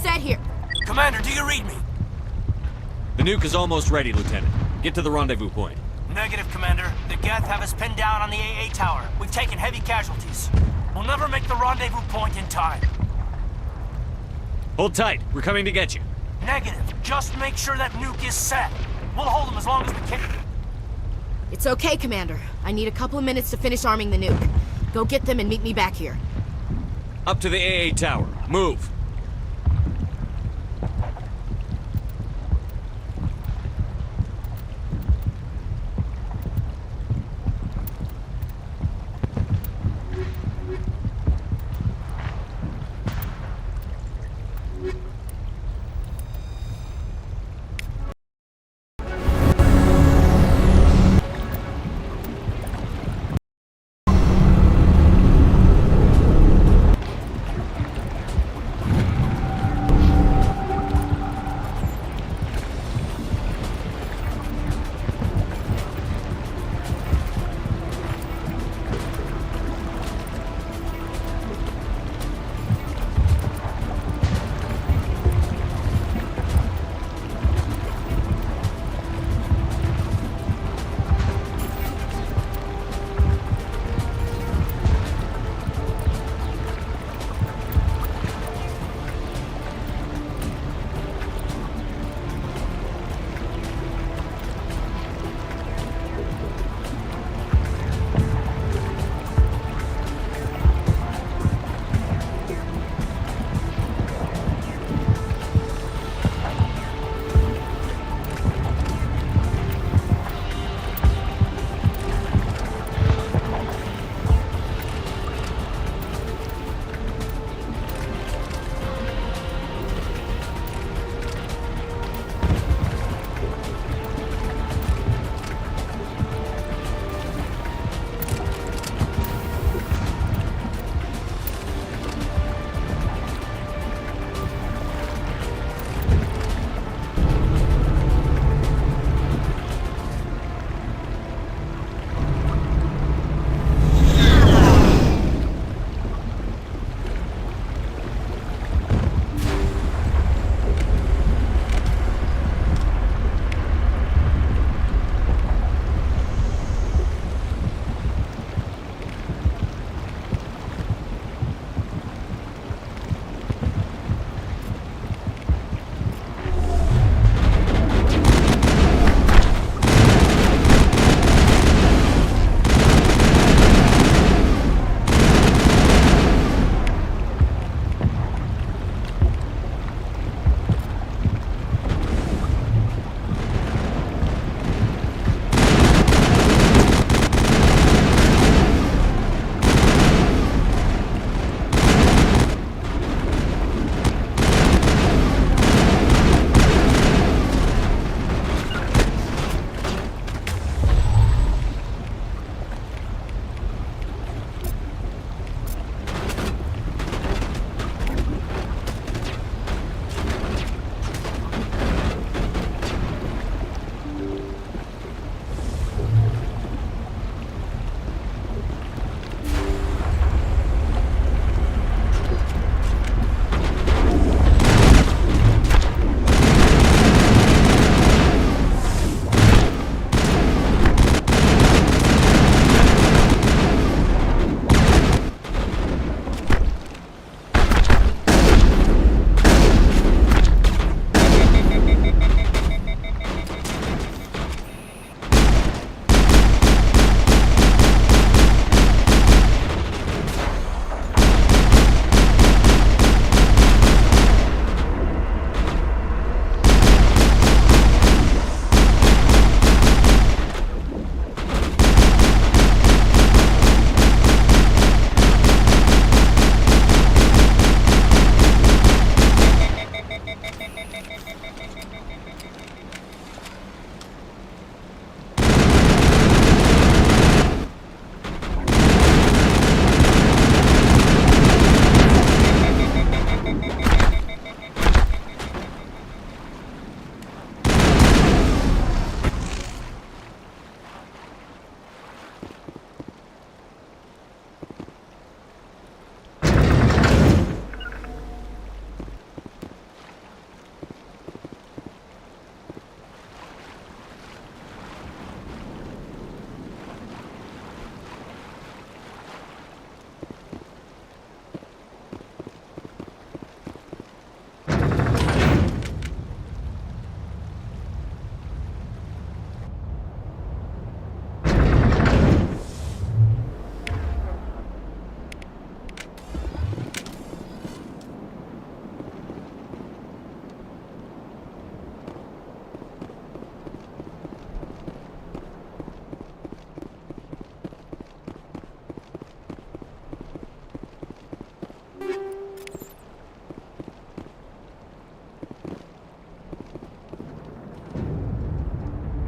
set here. Commander, do you read me? The nuke is almost ready, Lieutenant. Get to the rendezvous point. Negative, Commander. The Geth have us pinned down on the AA tower. We've taken heavy casualties. We'll never make the rendezvous point in time. Hold tight. We're coming to get you. Negative. Just make sure that nuke is set. We'll hold them as long as we can. It's okay, Commander. I need a couple of minutes to finish arming the nuke. Go get them and meet me back here. Up to the AA tower. Move.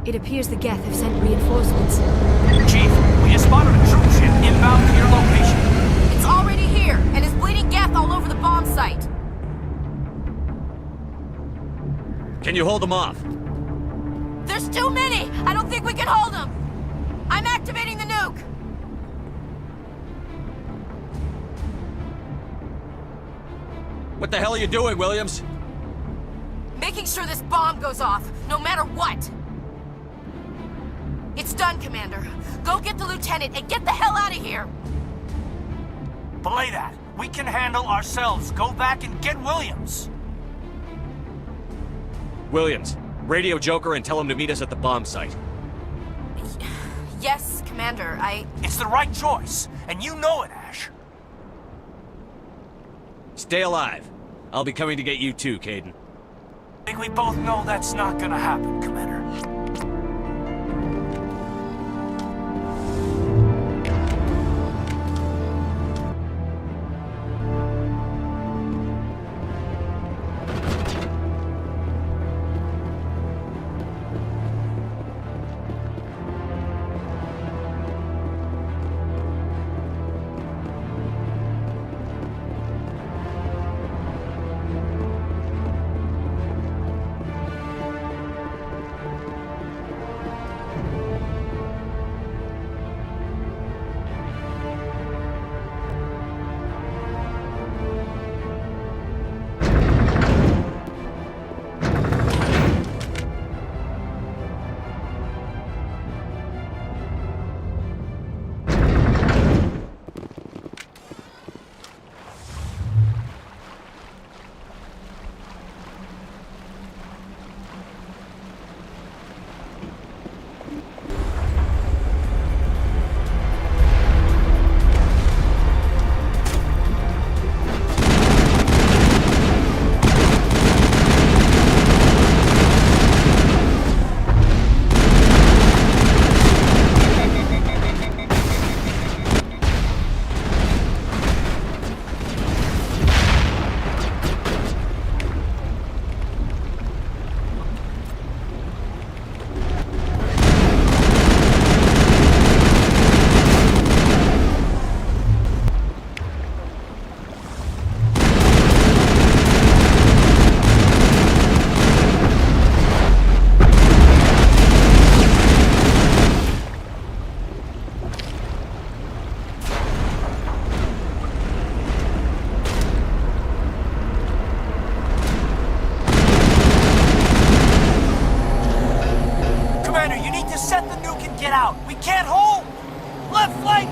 It appears the Geth have sent reinforcements. Chief, we just spotted a troop ship inbound to your location. It's already here, and is bleeding Geth all over the bomb site. Can you hold them off? There's too many! I don't think we can hold them! I'm activating the nuke! What the hell are you doing, Williams? Making sure this bomb goes off, no matter what! It's done, Commander. Go get the lieutenant and get the hell out of here! Belay that. We can handle ourselves. Go back and get Williams. Williams, radio Joker and tell him to meet us at the bomb site. Yes, Commander, It's the right choice, and you know it, Ash. Stay alive. I'll be coming to get you too, Caden. I think we both know that's not gonna happen, Commander.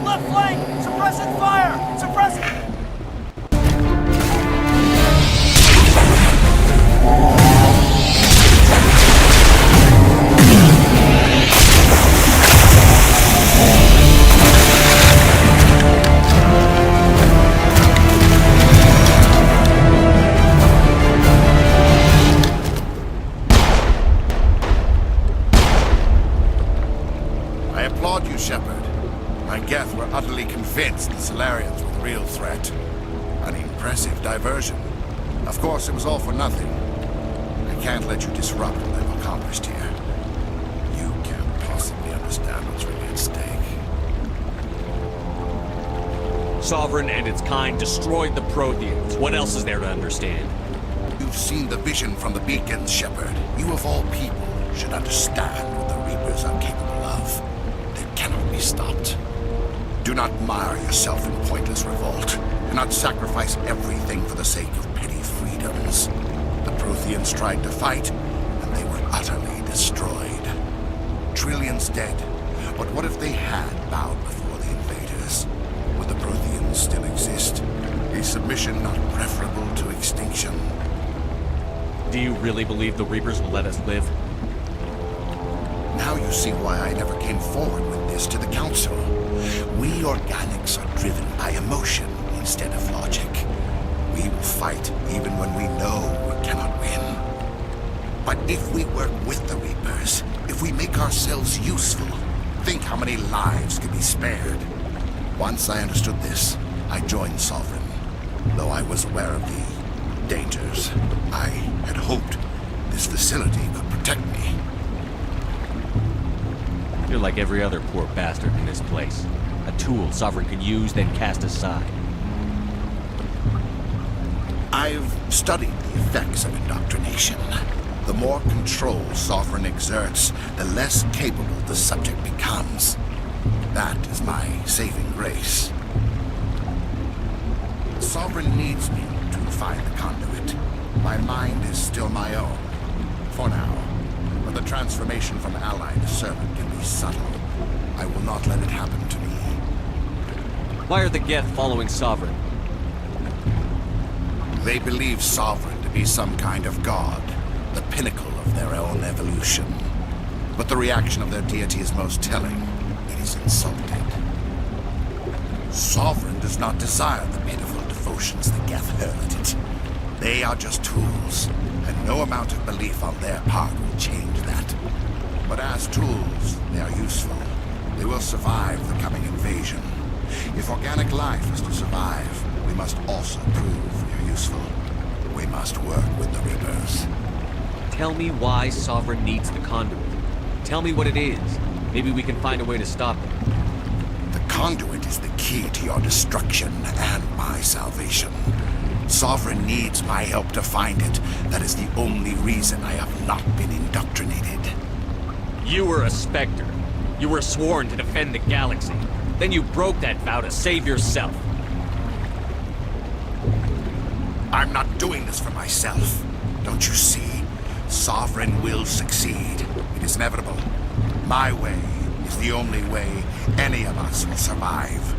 Left flank! Suppressing fire! Suppressing... I applaud you, Shepard. My Geth were utterly convinced the Solarians were the real threat. An impressive diversion. Of course, it was all for nothing. I can't let you disrupt what I've accomplished here. You can't possibly understand what's really at stake. Sovereign and its kind destroyed the Protheans. What else is there to understand? You've seen the vision from the beacons, Shepard. You of all people should understand what the Reapers are capable of. They cannot be stopped. Do not mire yourself in pointless revolt. Do not sacrifice everything for the sake of petty freedoms. The Protheans tried to fight, and they were utterly destroyed. Trillions dead. But what if they had bowed before the invaders? Would the Protheans still exist? Is submission not preferable to extinction? Do you really believe the Reapers will let us live? Now you see why I never came forward with this to the Council. We organics are driven by emotion instead of logic. We will fight even when we know we cannot win. But if we work with the Reapers, if we make ourselves useful, think how many lives could be spared. Once I understood this, I joined Sovereign. Though I was aware of the dangers, I had hoped this facility could protect me. like every other poor bastard in this place. A tool Sovereign can use, then cast aside. I've studied the effects of indoctrination. The more control Sovereign exerts, the less capable the subject becomes. That is my saving grace. Sovereign needs me to find the conduit. My mind is still my own, for now. But the transformation from ally to servant can be subtle. I will not let it happen to me. Why are the Geth following Sovereign? They believe Sovereign to be some kind of god, the pinnacle of their own evolution. But the reaction of their deity is most telling. It is insulted. Sovereign does not desire the pitiful devotions the Geth hurl at it. They are just tools, and no amount of belief on their part will change that. But as tools, they are useful. They will survive the coming invasion. If organic life is to survive, we must also prove we are useful. We must work with the Reapers. Tell me why Sovereign needs the conduit. Tell me what it is. Maybe we can find a way to stop it. The conduit is the key to your destruction and my salvation. Sovereign needs my help to find it. That is the only reason I have not been indoctrinated. You were a Spectre. You were sworn to defend the galaxy. Then you broke that vow to save yourself. I'm not doing this for myself. Don't you see? Sovereign will succeed. It is inevitable. My way is the only way any of us will survive.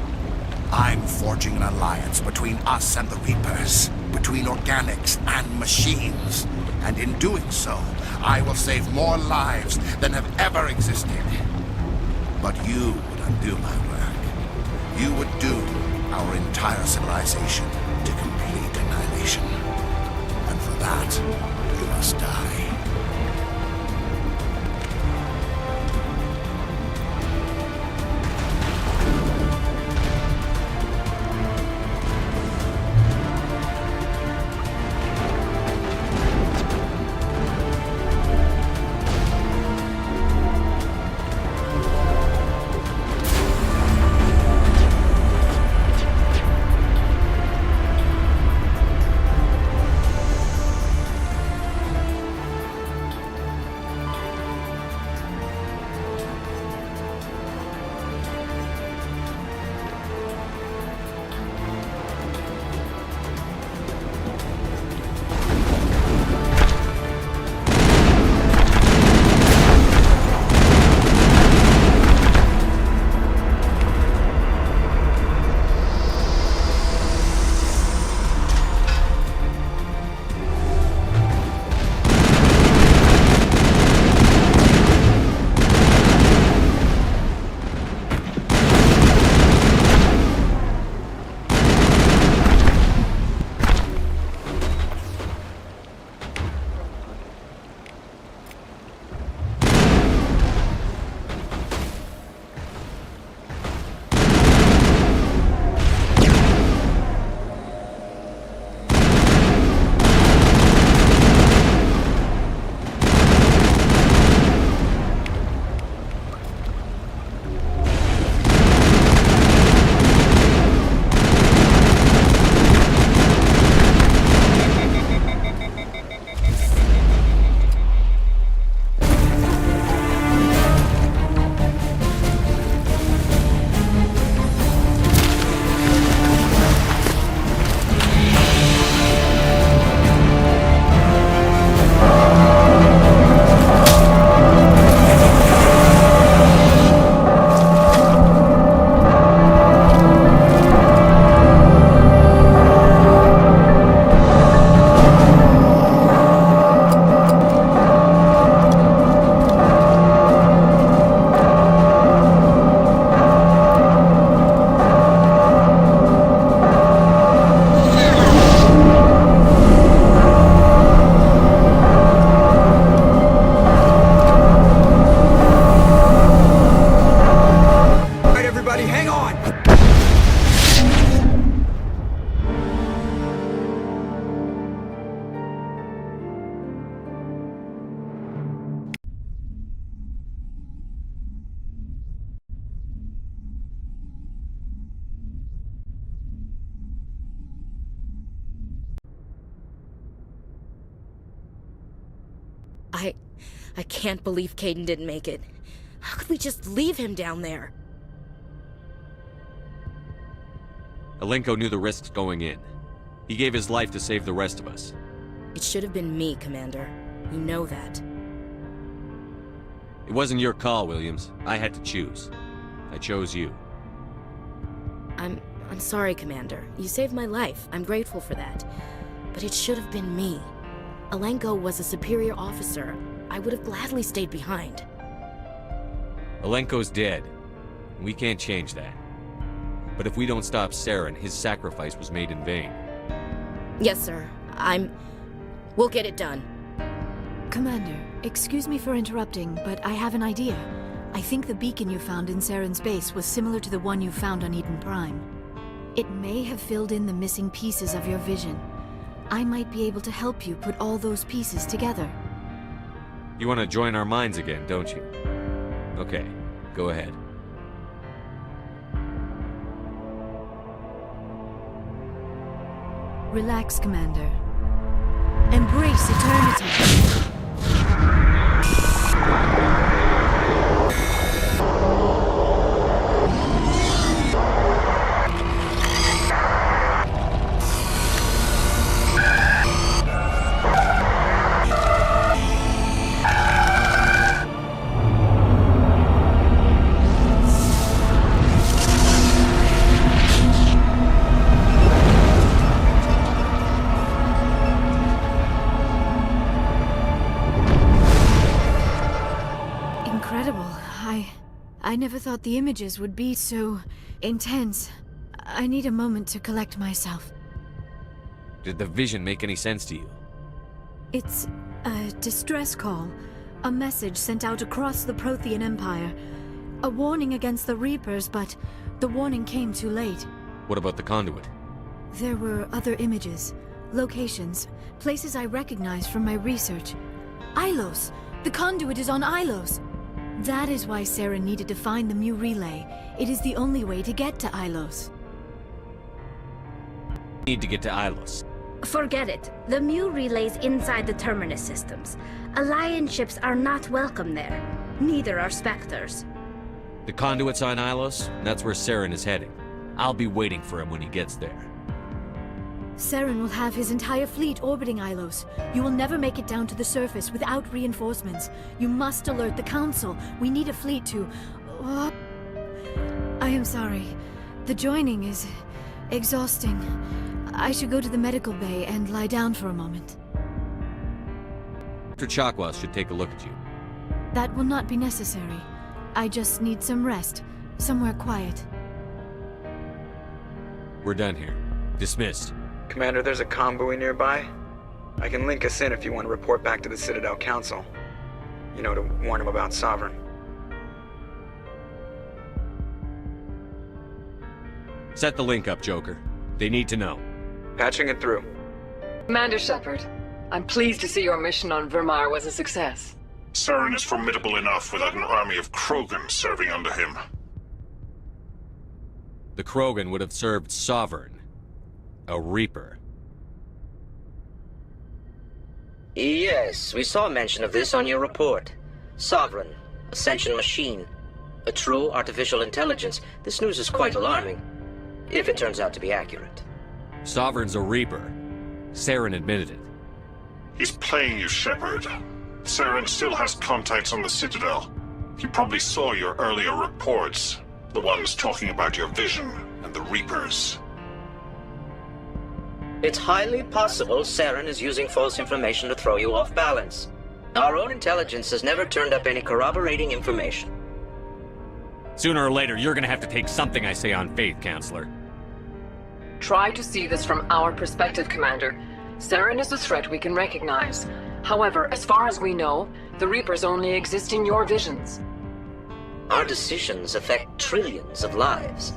I'm forging an alliance between us and the Reapers, between organics and machines. And in doing so, I will save more lives than have ever existed. But you would undo my work. You would doom our entire civilization to complete annihilation. And for that, you must die. I can't believe Caden didn't make it. How could we just leave him down there? Alenko knew the risks going in. He gave his life to save the rest of us. It should have been me, Commander. You know that. It wasn't your call, Williams. I had to choose. I chose you. I'm sorry, Commander. You saved my life. I'm grateful for that. But it should have been me. Alenko was a superior officer. I would have gladly stayed behind. Alenko's dead. We can't change that. But if we don't stop Saren, his sacrifice was made in vain. Yes, sir. We'll get it done. Commander, excuse me for interrupting, but I have an idea. I think the beacon you found in Saren's base was similar to the one you found on Eden Prime. It may have filled in the missing pieces of your vision. I might be able to help you put all those pieces together. You want to join our minds again, don't you? Okay, go ahead. Relax, Commander. Embrace eternity. I never thought the images would be so intense. I need a moment to collect myself. Did the vision make any sense to you? It's a distress call. A message sent out across the Prothean Empire. A warning against the Reapers, but the warning came too late. What about the conduit? There were other images, locations, places I recognized from my research. Ilos! The conduit is on Ilos! That is why Saren needed to find the Mu relay. It is the only way to get to Ilos. Need to get to Ilos. Forget it. The Mu relay's inside the Terminus systems. Alliance ships are not welcome there. Neither are Spectres. The conduit's on Ilos, and that's where Saren is heading. I'll be waiting for him when he gets there. Saren will have his entire fleet orbiting Ilos. You will never make it down to the surface without reinforcements. You must alert the Council. We need a fleet to... I am sorry. The joining is exhausting. I should go to the medical bay and lie down for a moment. Dr. Chakwas should take a look at you. That will not be necessary. I just need some rest. Somewhere quiet. We're done here. Dismissed. Commander, there's a convoy nearby. I can link us in if you want to report back to the Citadel Council. You know, to warn them about Sovereign. Set the link up, Joker. They need to know. Patching it through. Commander Shepard, I'm pleased to see your mission on Vermeer was a success. Saren is formidable enough without an army of Krogan serving under him. The Krogan would have served Sovereign. A Reaper. Yes, we saw mention of this on your report. Sovereign, Ascension machine, a true artificial intelligence. This news is quite alarming, if it turns out to be accurate. Sovereign's a Reaper. Saren admitted it. He's playing you, Shepard. Saren still has contacts on the Citadel. He probably saw your earlier reports, the ones talking about your vision and the Reapers. It's highly possible Saren is using false information to throw you off balance. Our own intelligence has never turned up any corroborating information. Sooner or later, you're gonna have to take something I say on faith, Counselor. Try to see this from our perspective, Commander. Saren is a threat we can recognize. However, as far as we know, the Reapers only exist in your visions. Our decisions affect trillions of lives.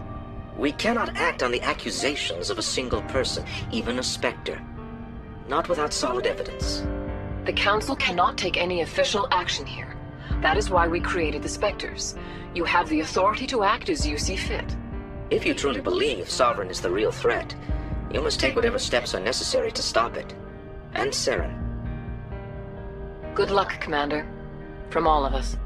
We cannot act on the accusations of a single person, even a Spectre. Not without solid evidence. The Council cannot take any official action here. That is why we created the Spectres. You have the authority to act as you see fit. If you truly believe Sovereign is the real threat, you must take whatever steps are necessary to stop it. And Saren. Good luck, Commander. From all of us.